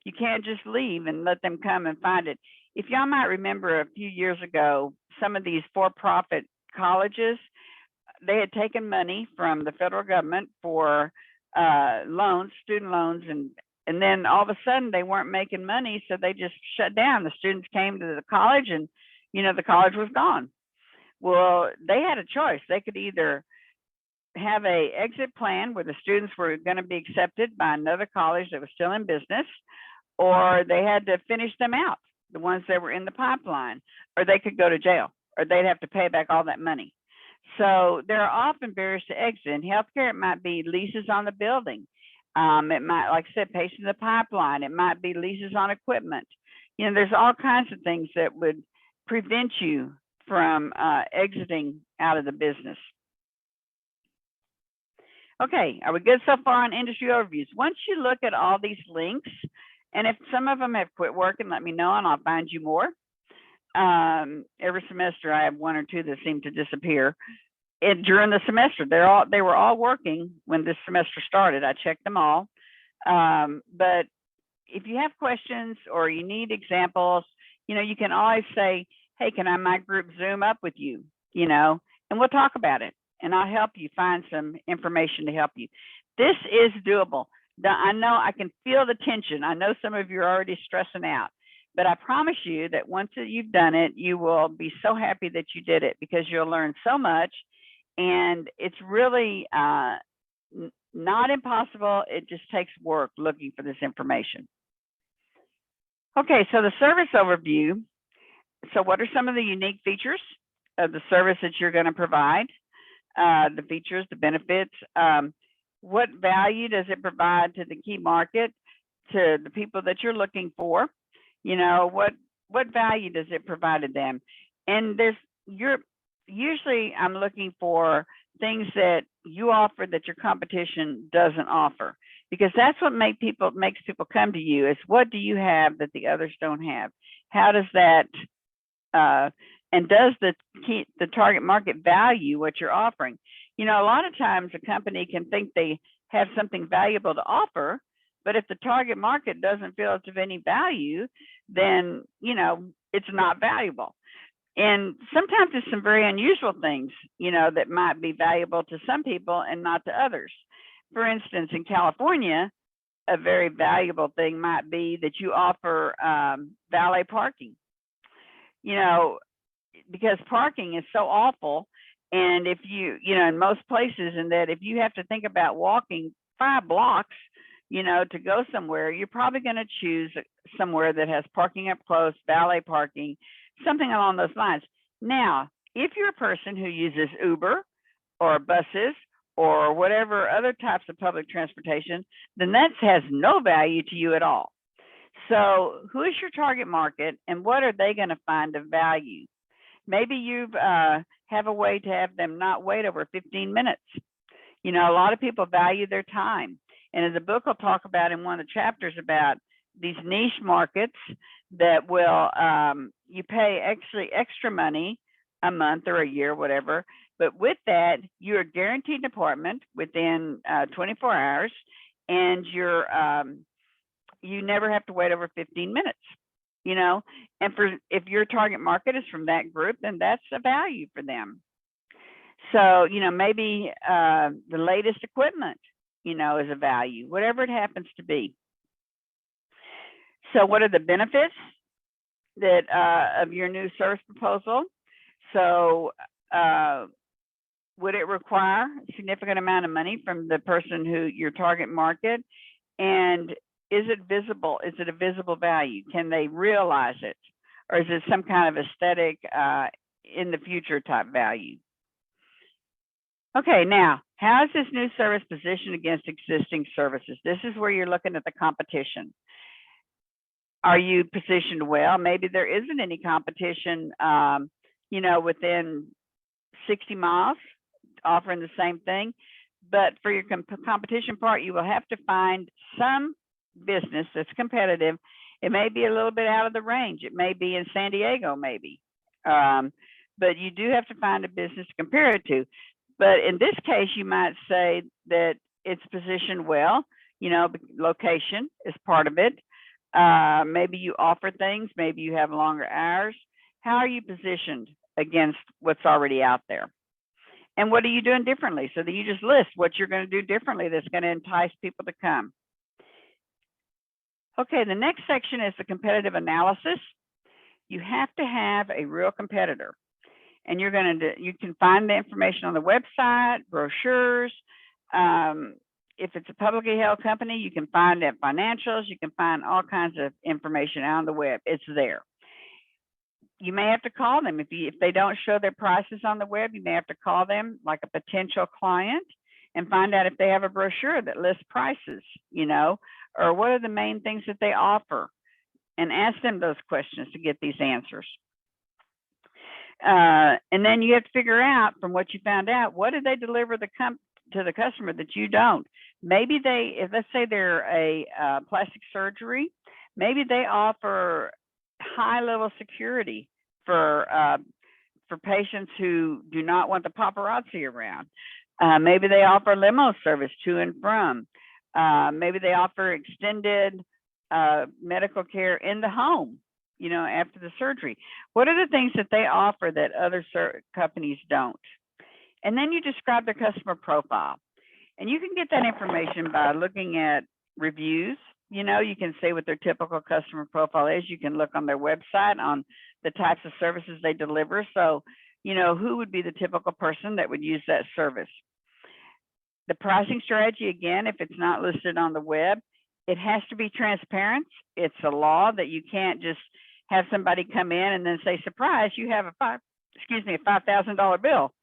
You can't just leave and let them come and find it. If y'all might remember, a few years ago, some of these for-profit colleges, they had taken money from the federal government for loans, student loans, and then all of a sudden they weren't making money, so they just shut down. The students came to the college, and the college was gone. Well, they had a choice. They could either have a exit plan where the students were going to be accepted by another college that was still in business, or they had to finish them out, the ones that were in the pipeline, or they could go to jail, or they'd have to pay back all that money. So there are often barriers to exit. In healthcare, it might be leases on the building. It might, like I said, patients in the pipeline. It might be leases on equipment. There's all kinds of things that would prevent you from exiting out of the business. Okay, are we good so far on industry overviews? Once you look at all these links, and if some of them have quit working, let me know and I'll find you more. Every semester I have one or two that seem to disappear. During the semester, they were all working when this semester started. I checked them all. But if you have questions or you need examples, you can always say, hey, can I my group Zoom up with you, and we'll talk about it. And I'll help you find some information to help you. This is doable. I know I can feel the tension. I know some of you are already stressing out, but I promise you that once you've done it, you will be so happy that you did it, because you'll learn so much, and it's really not impossible. It just takes work looking for this information. Okay, so the service overview. So what are some of the unique features of the service that you're going to provide? The features, the benefits, what value does it provide to the key market, to the people that you're looking for? What value does it provide to them? And usually I'm looking for things that you offer that your competition doesn't offer, because that's what makes people come to you, is what do you have that the others don't have? How does that and does the target market value what you're offering? A lot of times a company can think they have something valuable to offer, but if the target market doesn't feel it's of any value, then, it's not valuable. And sometimes it's some very unusual things, that might be valuable to some people and not to others. For instance, in California, a very valuable thing might be that you offer valet parking. Because parking is so awful, and if in most places, and that if you have to think about walking 5 blocks, to go somewhere, you're probably going to choose somewhere that has parking up close, valet parking, something along those lines. Now, If you're a person who uses Uber or buses or whatever other types of public transportation, then that has no value to you at all. So who is your target market and what are they going to find of value? Maybe you have a way to have them not wait over 15 minutes. You know, a lot of people value their time. And in the book, I'll talk about in one of the chapters about these niche markets that will, you pay actually extra money a month or a year, whatever. But with that, you're guaranteed an appointment within 24 hours and you never have to wait over 15 minutes, you know, and if your target market is from that group, then that's a value for them. So, you know, maybe the latest equipment, you know, is a value, whatever it happens to be. So what are the benefits that of your new service proposal? So would it require a significant amount of money from the person who your target market? And is it visible? Is it a visible value? Can they realize it? Or is it some kind of aesthetic in the future type value? Okay, now, how is this new service positioned against existing services? This is where you're looking at the competition. Are you positioned well? Maybe there isn't any competition, you know, within 60 miles offering the same thing. But for your competition part, you will have to find some business that's competitive. It may be a little bit out of the range. It may be in San Diego, maybe. But you do have to find a business to compare it to. But in this case, you might say that it's positioned well, you know, location is part of it. Maybe you offer things, maybe you have longer hours. How are you positioned against what's already out there? And what are you doing differently? So that you just list what you're going to do differently that's going to entice people to come. Okay, the next section is the competitive analysis. You have to have a real competitor. And you're going to, you can find the information on the website, brochures. If it's a publicly held company, you can find it financials. You can find all kinds of information out on the web. It's there. You may have to call them. If they don't show their prices on the web, you may have to call them like a potential client and find out if they have a brochure that lists prices, you know, or what are the main things that they offer, and ask them those questions to get these answers. And then you have to figure out from what you found out, what do they deliver to the customer that you don't? Maybe if let's say they're a plastic surgery, maybe they offer high level security for patients who do not want the paparazzi around. Maybe they offer limo service to and from. Maybe they offer extended medical care in the home, you know, after the surgery. What are the things that they offer that other companies don't? And then you describe their customer profile. And you can get that information by looking at reviews. You know, you can see what their typical customer profile is. You can look on their website on the types of services they deliver. So, you know, who would be the typical person that would use that service? The pricing strategy, again, if it's not listed on the web, it has to be transparent. It's a law that you can't just have somebody come in and then say, surprise, you have a $5,000 bill.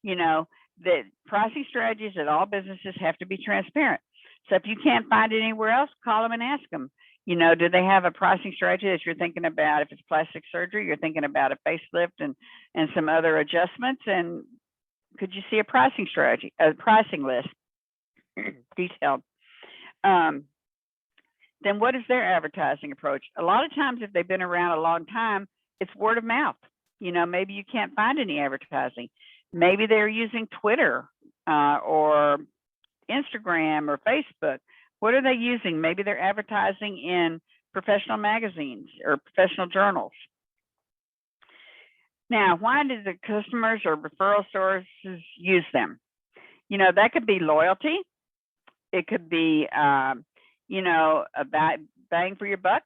You know, the pricing strategies at all businesses have to be transparent. So if you can't find it anywhere else, call them and ask them, you know, do they have a pricing strategy that you're thinking about? If it's plastic surgery, you're thinking about a facelift and some other adjustments. And could you see a pricing strategy, a pricing list, detailed? Then what is their advertising approach? A lot of times, if they've been around a long time, it's word of mouth. You know, maybe you can't find any advertising. Maybe they're using Twitter or Instagram or Facebook. What are they using? Maybe they're advertising in professional magazines or professional journals. Now, why do the customers or referral sources use them? You know, that could be loyalty. It could be, you know, about bang for your buck.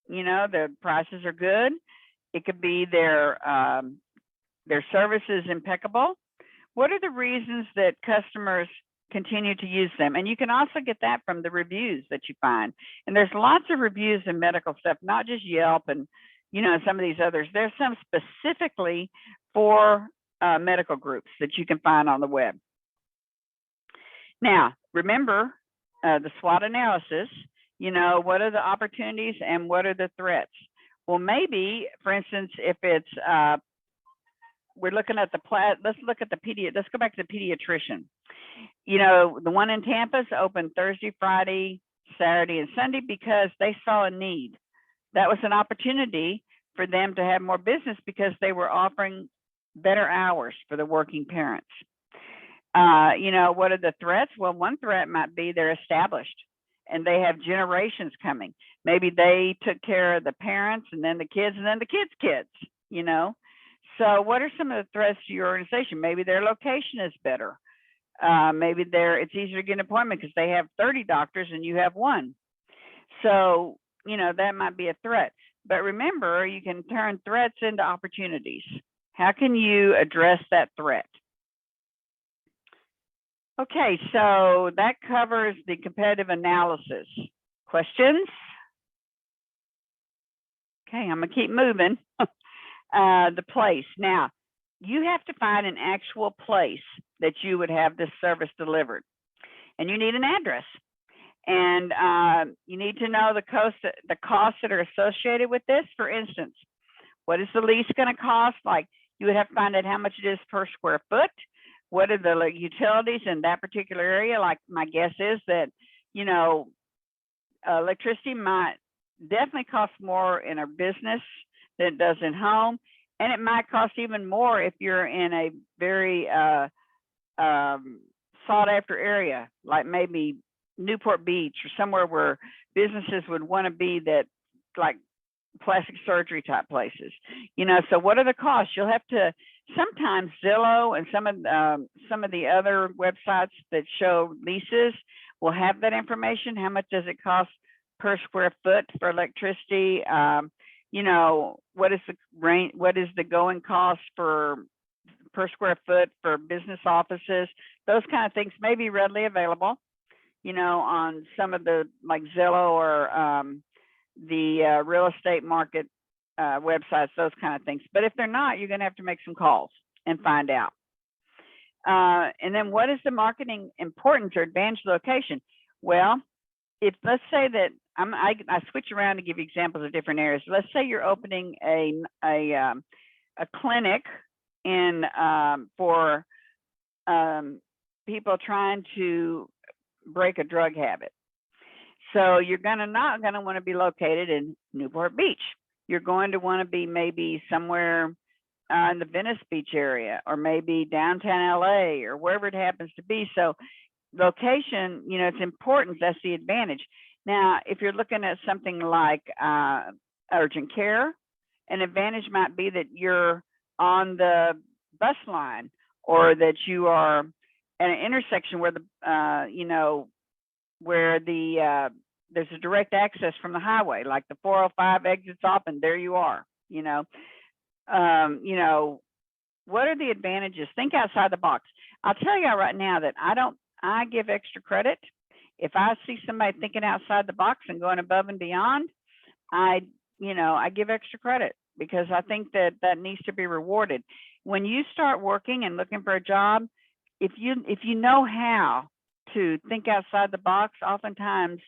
You know, the prices are good. It could be their service is impeccable. What are the reasons that customers continue to use them? And you can also get that from the reviews that you find. And there's lots of reviews in medical stuff, not just Yelp and, you know, some of these others. There's some specifically for medical groups that you can find on the web. Now, remember the SWOT analysis, what are the opportunities and what are the threats? Well, maybe, for instance, if it's, we're looking at let's go back to the pediatrician. The one in Tampa's open Thursday, Friday, Saturday, and Sunday because they saw a need. That was an opportunity for them to have more business because they were offering better hours for the working parents. What are the threats? Well, one threat might be they're established and they have generations coming. Maybe they took care of the parents and then the kids and then the kids' kids, So what are some of the threats to your organization? Maybe their location is better. Maybe it's easier to get an appointment because they have 30 doctors and you have one. So, that might be a threat. But remember, you can turn threats into opportunities. How can you address that threat? Okay, so that covers the competitive analysis. Questions? Okay, I'm gonna keep moving. The place. Now, you have to find an actual place that you would have this service delivered. And you need an address. And you need to know the costs that are associated with this. For instance, what is the lease going to cost? Like, you would have to find out how much it is per square foot. What are the utilities in that particular area? Like, my guess is that, electricity might definitely cost more in a business than it does in home. And it might cost even more if you're in a very sought after area, like maybe Newport Beach or somewhere where businesses would want to be, that like plastic surgery type places. So what are the costs? You'll have to, sometimes Zillow and some of the other websites that show leases will have that information. How much does it cost per square foot for electricity? What is the going cost per square foot for business offices? Those kind of things may be readily available, on some of the, like Zillow or the real estate market websites, those kind of things. But if they're not, you're going to have to make some calls and find out. And then what is the marketing importance or advantage of location? Well, if let's say that I switch around to give you examples of different areas. Let's say you're opening a clinic in for people trying to break a drug habit. So you're not going to want to be located in Newport Beach. You're going to want to be maybe somewhere in the Venice Beach area, or maybe downtown LA, or wherever it happens to be. So location, it's important. That's the advantage. Now, if you're looking at something like urgent care, an advantage might be that you're on the bus line, or that you are at an intersection where there's a direct access from the highway, like the 405 exits off, and there you are. What are the advantages? Think outside the box. I'll tell you right now that I give extra credit. If I see somebody thinking outside the box and going above and beyond, I give extra credit, because I think that needs to be rewarded. When you start working and looking for a job, if you know how to think outside the box, oftentimes,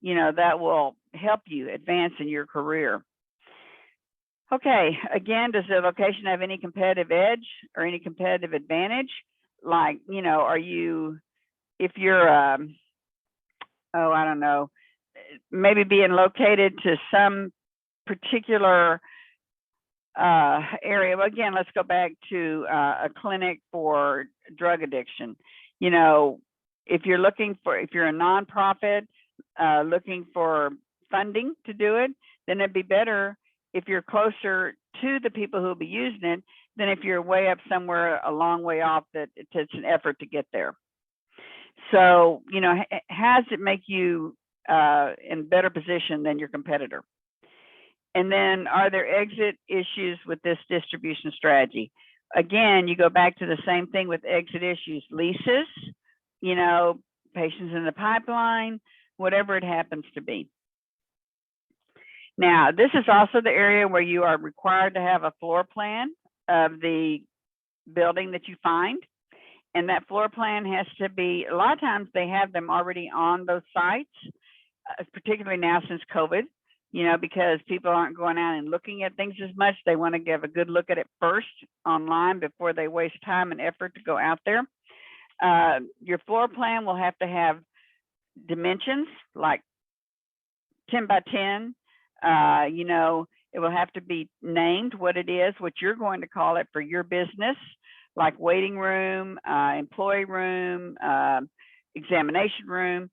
that will help you advance in your career. Okay, again, does the location have any competitive edge or any competitive advantage? Like, if you're, I don't know, maybe being located to some particular area. Well, again, let's go back to a clinic for drug addiction. If you're a nonprofit looking for funding to do it, then it'd be better if you're closer to the people who will be using it than if you're way up somewhere a long way off that it takes an effort to get there. So, how does it make you in better position than your competitor? And then, are there exit issues with this distribution strategy? Again, you go back to the same thing with exit issues: leases, patients in the pipeline, whatever it happens to be. Now, this is also the area where you are required to have a floor plan of the building that you find. And that floor plan has to be, a lot of times they have them already on those sites, particularly now since COVID, you know, because people aren't going out and looking at things as much. They want to give a good look at it first online before they waste time and effort to go out there. Your floor plan will have to have dimensions like 10 by 10. You know, it will have to be named what it is, what you're going to call it for your business, like waiting room, employee room, examination room.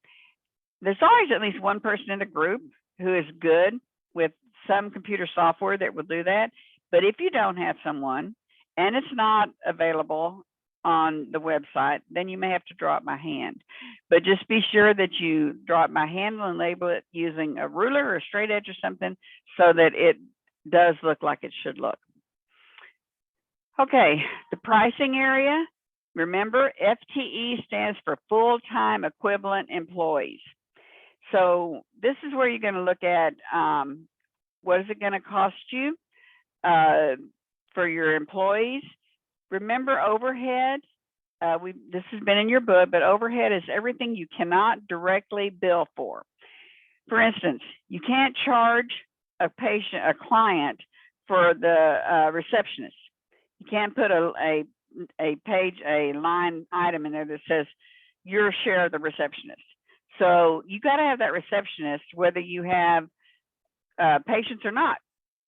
There's always at least one person in the group who is good with some computer software that will do that. But if you don't have someone and it's not available on the website, then you may have to draw it by hand. But just be sure that you draw it by hand and label it using a ruler or a straight edge or something so that it does look like it should look. Okay, the pricing area, remember FTE stands for full-time equivalent employees. So this is where you're going to look at what is it going to cost you for your employees. Remember overhead, this has been in your book, but overhead is everything you cannot directly bill for. For instance, you can't charge a client for the receptionist. You can't put a line item in there that says your share of the receptionist. So you got to have that receptionist, whether you have patients or not.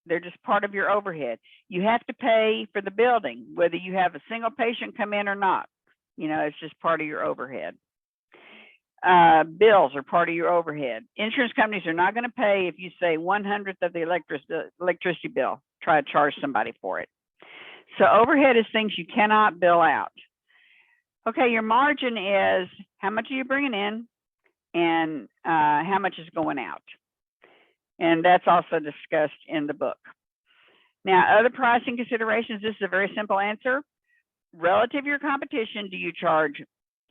They're just part of your overhead. You have to pay for the building, whether you have a single patient come in or not. You know, it's just part of your overhead. Bills are part of your overhead. Insurance companies are not going to pay if you say 1/100th of the electricity bill. Try to charge somebody for it. So overhead is things you cannot bill out. Okay, your margin is how much are you bringing in and how much is going out. And that's also discussed in the book. Now, other pricing considerations, this is a very simple answer. Relative to your competition, do you charge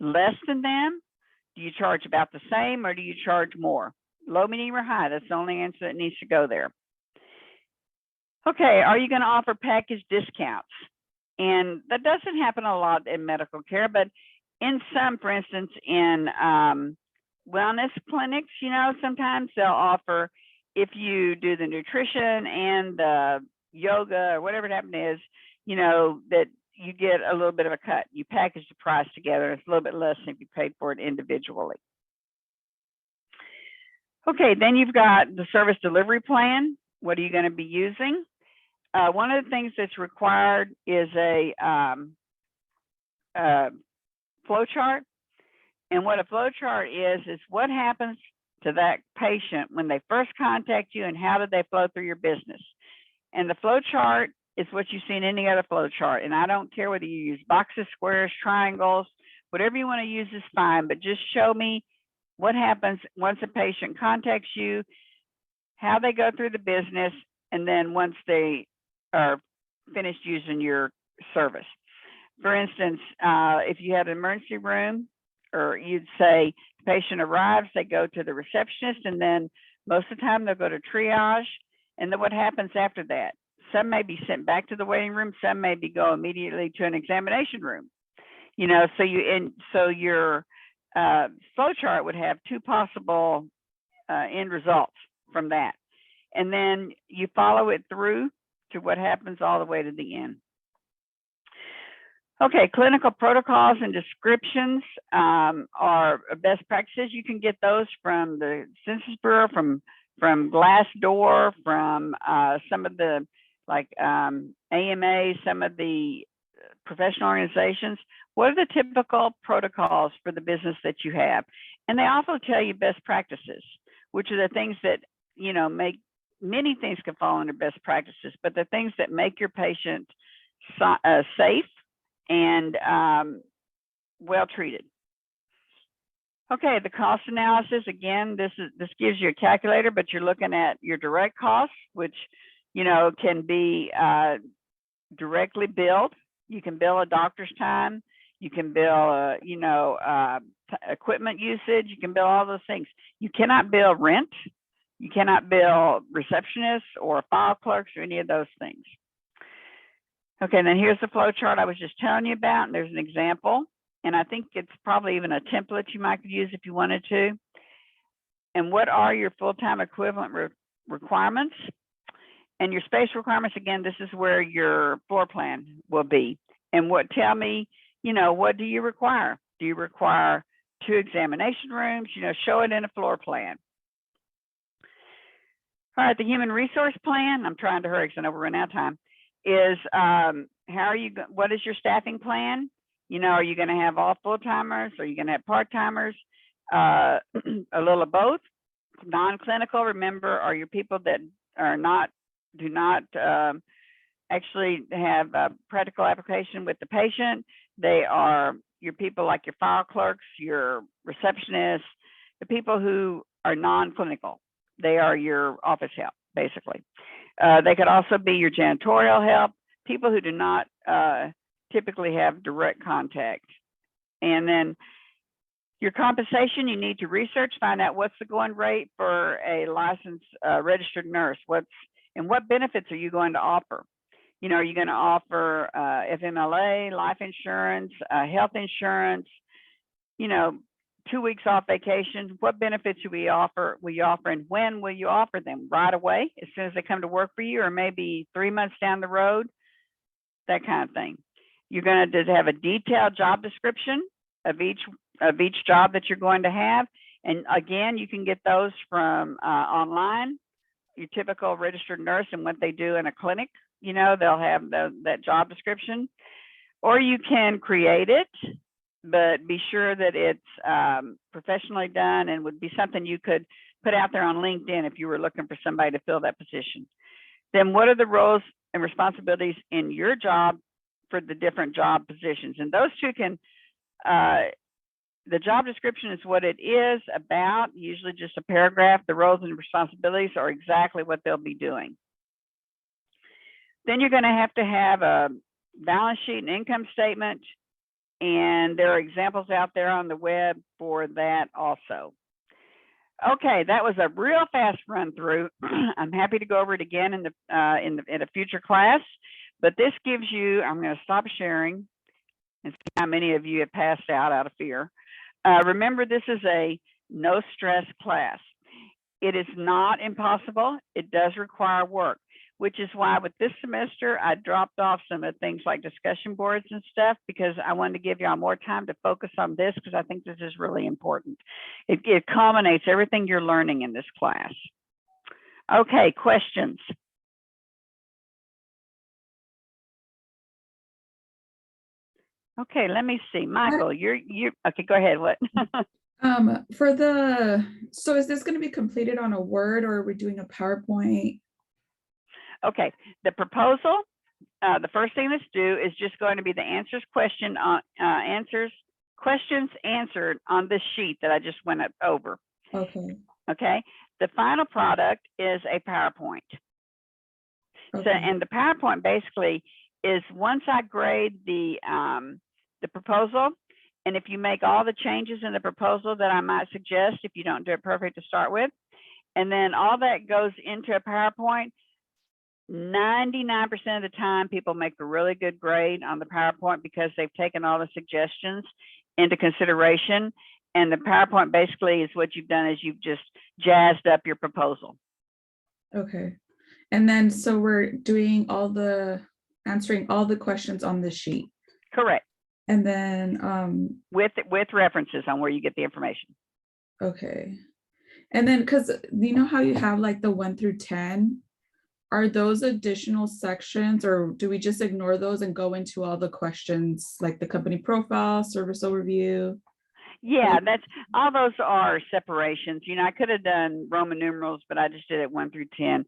less than them? Do you charge about the same, or do you charge more? Low, medium, or high? That's the only answer that needs to go there. Okay, are you going to offer package discounts? And that doesn't happen a lot in medical care, but in some, for instance, in wellness clinics, you know, sometimes they'll offer, if you do the nutrition and the yoga or whatever it happens is, you know, that you get a little bit of a cut. You package the price together. It's a little bit less than if you paid for it individually. Okay, then you've got the service delivery plan. What are you going to be using? One of the things that's required is a flow chart. And what a flow chart is what happens to that patient when they first contact you and how did they flow through your business. And the flow chart is what you see in any other flow chart. And I don't care whether you use boxes, squares, triangles, whatever you want to use is fine, but just show me what happens once a patient contacts you, how they go through the business, and then once they are finished using your service. For instance, if you had an emergency room, or you'd say the patient arrives, they go to the receptionist, and then most of the time they'll go to triage. And then what happens after that? Some may be sent back to the waiting room. Some may go immediately to an examination room. You know, so your flow chart would have two possible end results from that. And then you follow it through to what happens all the way to the end. Okay, clinical protocols and descriptions are best practices. You can get those from the Census Bureau, from Glassdoor, from some of the like AMA, some of the professional organizations. What are the typical protocols for the business that you have? And they also tell you best practices, which are the things that, you know, make many things can fall under best practices, but the things that make your patient safe and well treated. Okay, the cost analysis, again, this gives you a calculator, but you're looking at your direct costs, which, you know, can be directly billed. You can bill a doctor's time. You can bill, you know, equipment usage. You can bill all those things. You cannot bill rent. You cannot bill receptionists or file clerks or any of those things. Okay, then here's the flow chart I was just telling you about, and there's an example. And I think it's probably even a template you might use if you wanted to. And what are your full-time equivalent requirements? And your space requirements, again, this is where your floor plan will be. And tell me, what do you require? Do you require 2 examination rooms? Show it in a floor plan. All right, the human resource plan, I'm trying to hurry because I know we're running out of time, is what is your staffing plan? Are you going to have all full-timers? Are you going to have part-timers? A little of both. Non-clinical, remember, are your people that do not actually have a practical application with the patient. They are your people like your file clerks, your receptionists, the people who are non-clinical. They are your office help, basically. They could also be your janitorial help, people who do not typically have direct contact. And then your compensation, you need to research, find out what's the going rate for a licensed registered nurse. What benefits are you going to offer? Are you going to offer FMLA, life insurance, health insurance, 2 weeks off vacation? What benefits will you offer, and when will you offer them? Right away, as soon as they come to work for you, or maybe 3 months down the road? That kind of thing. You're going to have a detailed job description of each job that you're going to have. And again, you can get those from online, your typical registered nurse and what they do in a clinic. They'll have that job description, or you can create it, but be sure that it's professionally done and would be something you could put out there on LinkedIn if you were looking for somebody to fill that position. Then what are the roles and responsibilities in your job for the different job positions? And those two can, the job description is what it is about, usually just a paragraph. The roles and responsibilities are exactly what they'll be doing. Then you're going to have a balance sheet and income statement, and there are examples out there on the web for that also. Okay, that was a real fast run through. I'm happy to go over it again in a future class, but this gives you, I'm going to stop sharing and see how many of you have passed out of fear. Remember, this is a no stress class. It is not impossible. It does require work, which is why with this semester, I dropped off some of the things like discussion boards and stuff, because I wanted to give y'all more time to focus on this, because I think this is really important. It culminates everything you're learning in this class. Okay, questions? Okay, let me see. Michael, you're okay, go ahead. What? So is this going to be completed on a Word, or are we doing a PowerPoint? Okay, the proposal, the first thing let's do is just going to be the questions answered on this sheet that I just went over. Okay. Okay, the final product is a PowerPoint. Okay. So, and the PowerPoint basically is once I grade the proposal, and if you make all the changes in the proposal that I might suggest, if you don't do it perfect to start with, and then all that goes into a PowerPoint, 99% of the time people make a really good grade on the PowerPoint because they've taken all the suggestions into consideration. And the PowerPoint basically is what you've done is you've just jazzed up your proposal. Okay. And then, so we're doing answering all the questions on this sheet. Correct. And then with references on where you get the information. Okay. And then, because you know how you have like the 1 through 10, are those additional sections, or do we just ignore those and go into all the questions like the company profile, service overview? Yeah, that's all. Those are separations. I could have done Roman numerals, but I just did it 1 through 10.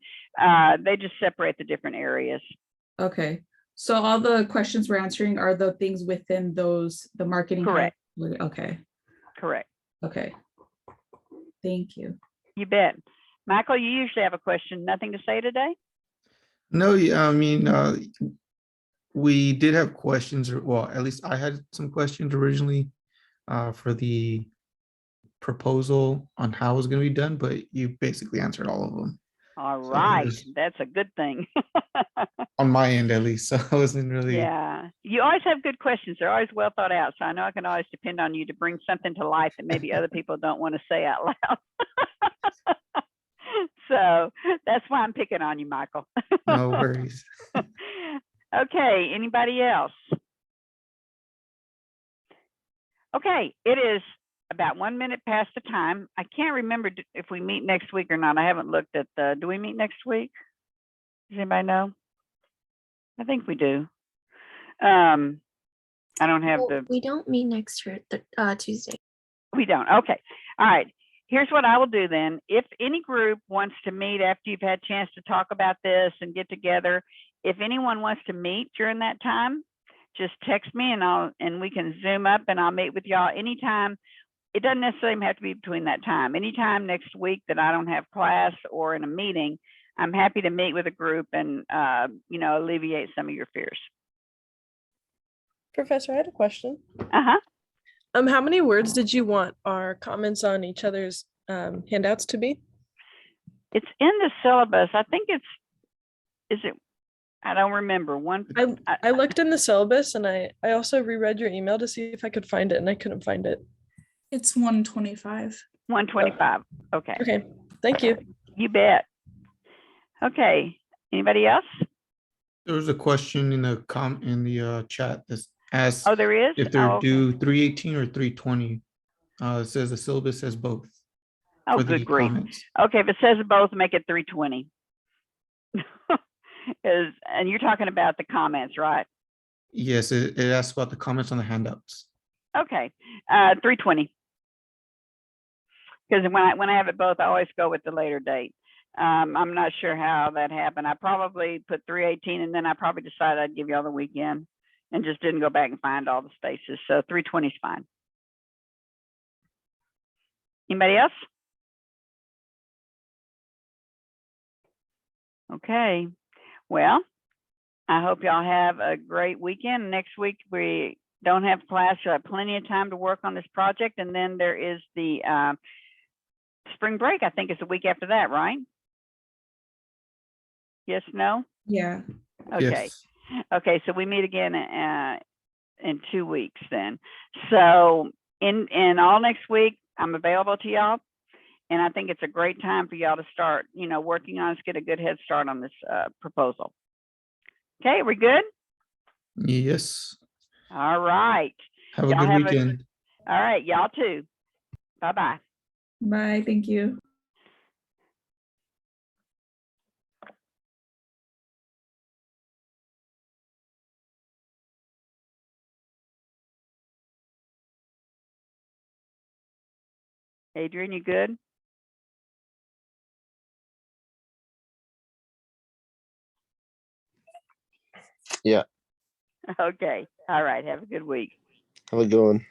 They just separate the different areas. Okay. So all the questions we're answering are the things within those, the marketing. Correct. Okay. Correct. Okay. Thank you. You bet. Michael, you usually have a question. Nothing to say today? No, yeah, I mean, we did have questions, well, at least I had some questions originally for the proposal on how it was going to be done, but you basically answered all of them. All right, that's a good thing. on my end at least. So I wasn't really. Yeah, you always have good questions. They're always well thought out. So I know I can always depend on you to bring something to life that maybe other people don't want to say out loud. So that's why I'm picking on you, Michael. No worries. Okay, anybody else? Okay, it is about 1 minute past the time. I can't remember if we meet next week or not. I haven't looked at the, do we meet next week? Does anybody know? I think we do. I don't have the. We don't meet next Tuesday. We don't. Okay. All right. Here's what I will do then. If any group wants to meet after you've had a chance to talk about this and get together, if anyone wants to meet during that time, just text me and we can Zoom up and I'll meet with y'all anytime. It doesn't necessarily have to be between that time. Anytime next week that I don't have class or in a meeting, I'm happy to meet with a group and alleviate some of your fears. Professor, I had a question. Uh-huh. How many words did you want our comments on each other's handouts to be? It's in the syllabus. I think I don't remember. I looked in the syllabus and I also reread your email to see if I could find it and I couldn't find it. It's 125. 125. Okay. Okay, thank you. You bet. Okay, anybody else? There was a question in the chat that asks. Oh, there is? If they're okay. due 318 or 320. It says the syllabus says both. Oh, for good the grief. comments. Okay, if it says both, make it 320. And you're talking about the comments, right? Yes, it asks about the comments on the handouts. Okay, 320. Because when I have it both, I always go with the later date. I'm not sure how that happened. I probably put 318 and then I probably decided I'd give y'all the weekend and just didn't go back and find all the spaces. So 320 is fine. Anybody else? Okay. Well, I hope y'all have a great weekend. Next week we don't have class. You'll have plenty of time to work on this project. And then there is the spring break. I think it's the week after that, right? Yes, no? Yeah. Okay. Yes. Okay, so we meet again in 2 weeks then. So in all next week, I'm available to y'all. And I think it's a great time for y'all to start, working on us, get a good head start on this proposal. Okay, we good? Yes. All right. Have a Y'all good weekend. All right, y'all too. Bye-bye. Bye. Thank you. Adrian, you good? Yeah. Okay. All right. Have a good week. Have a good one.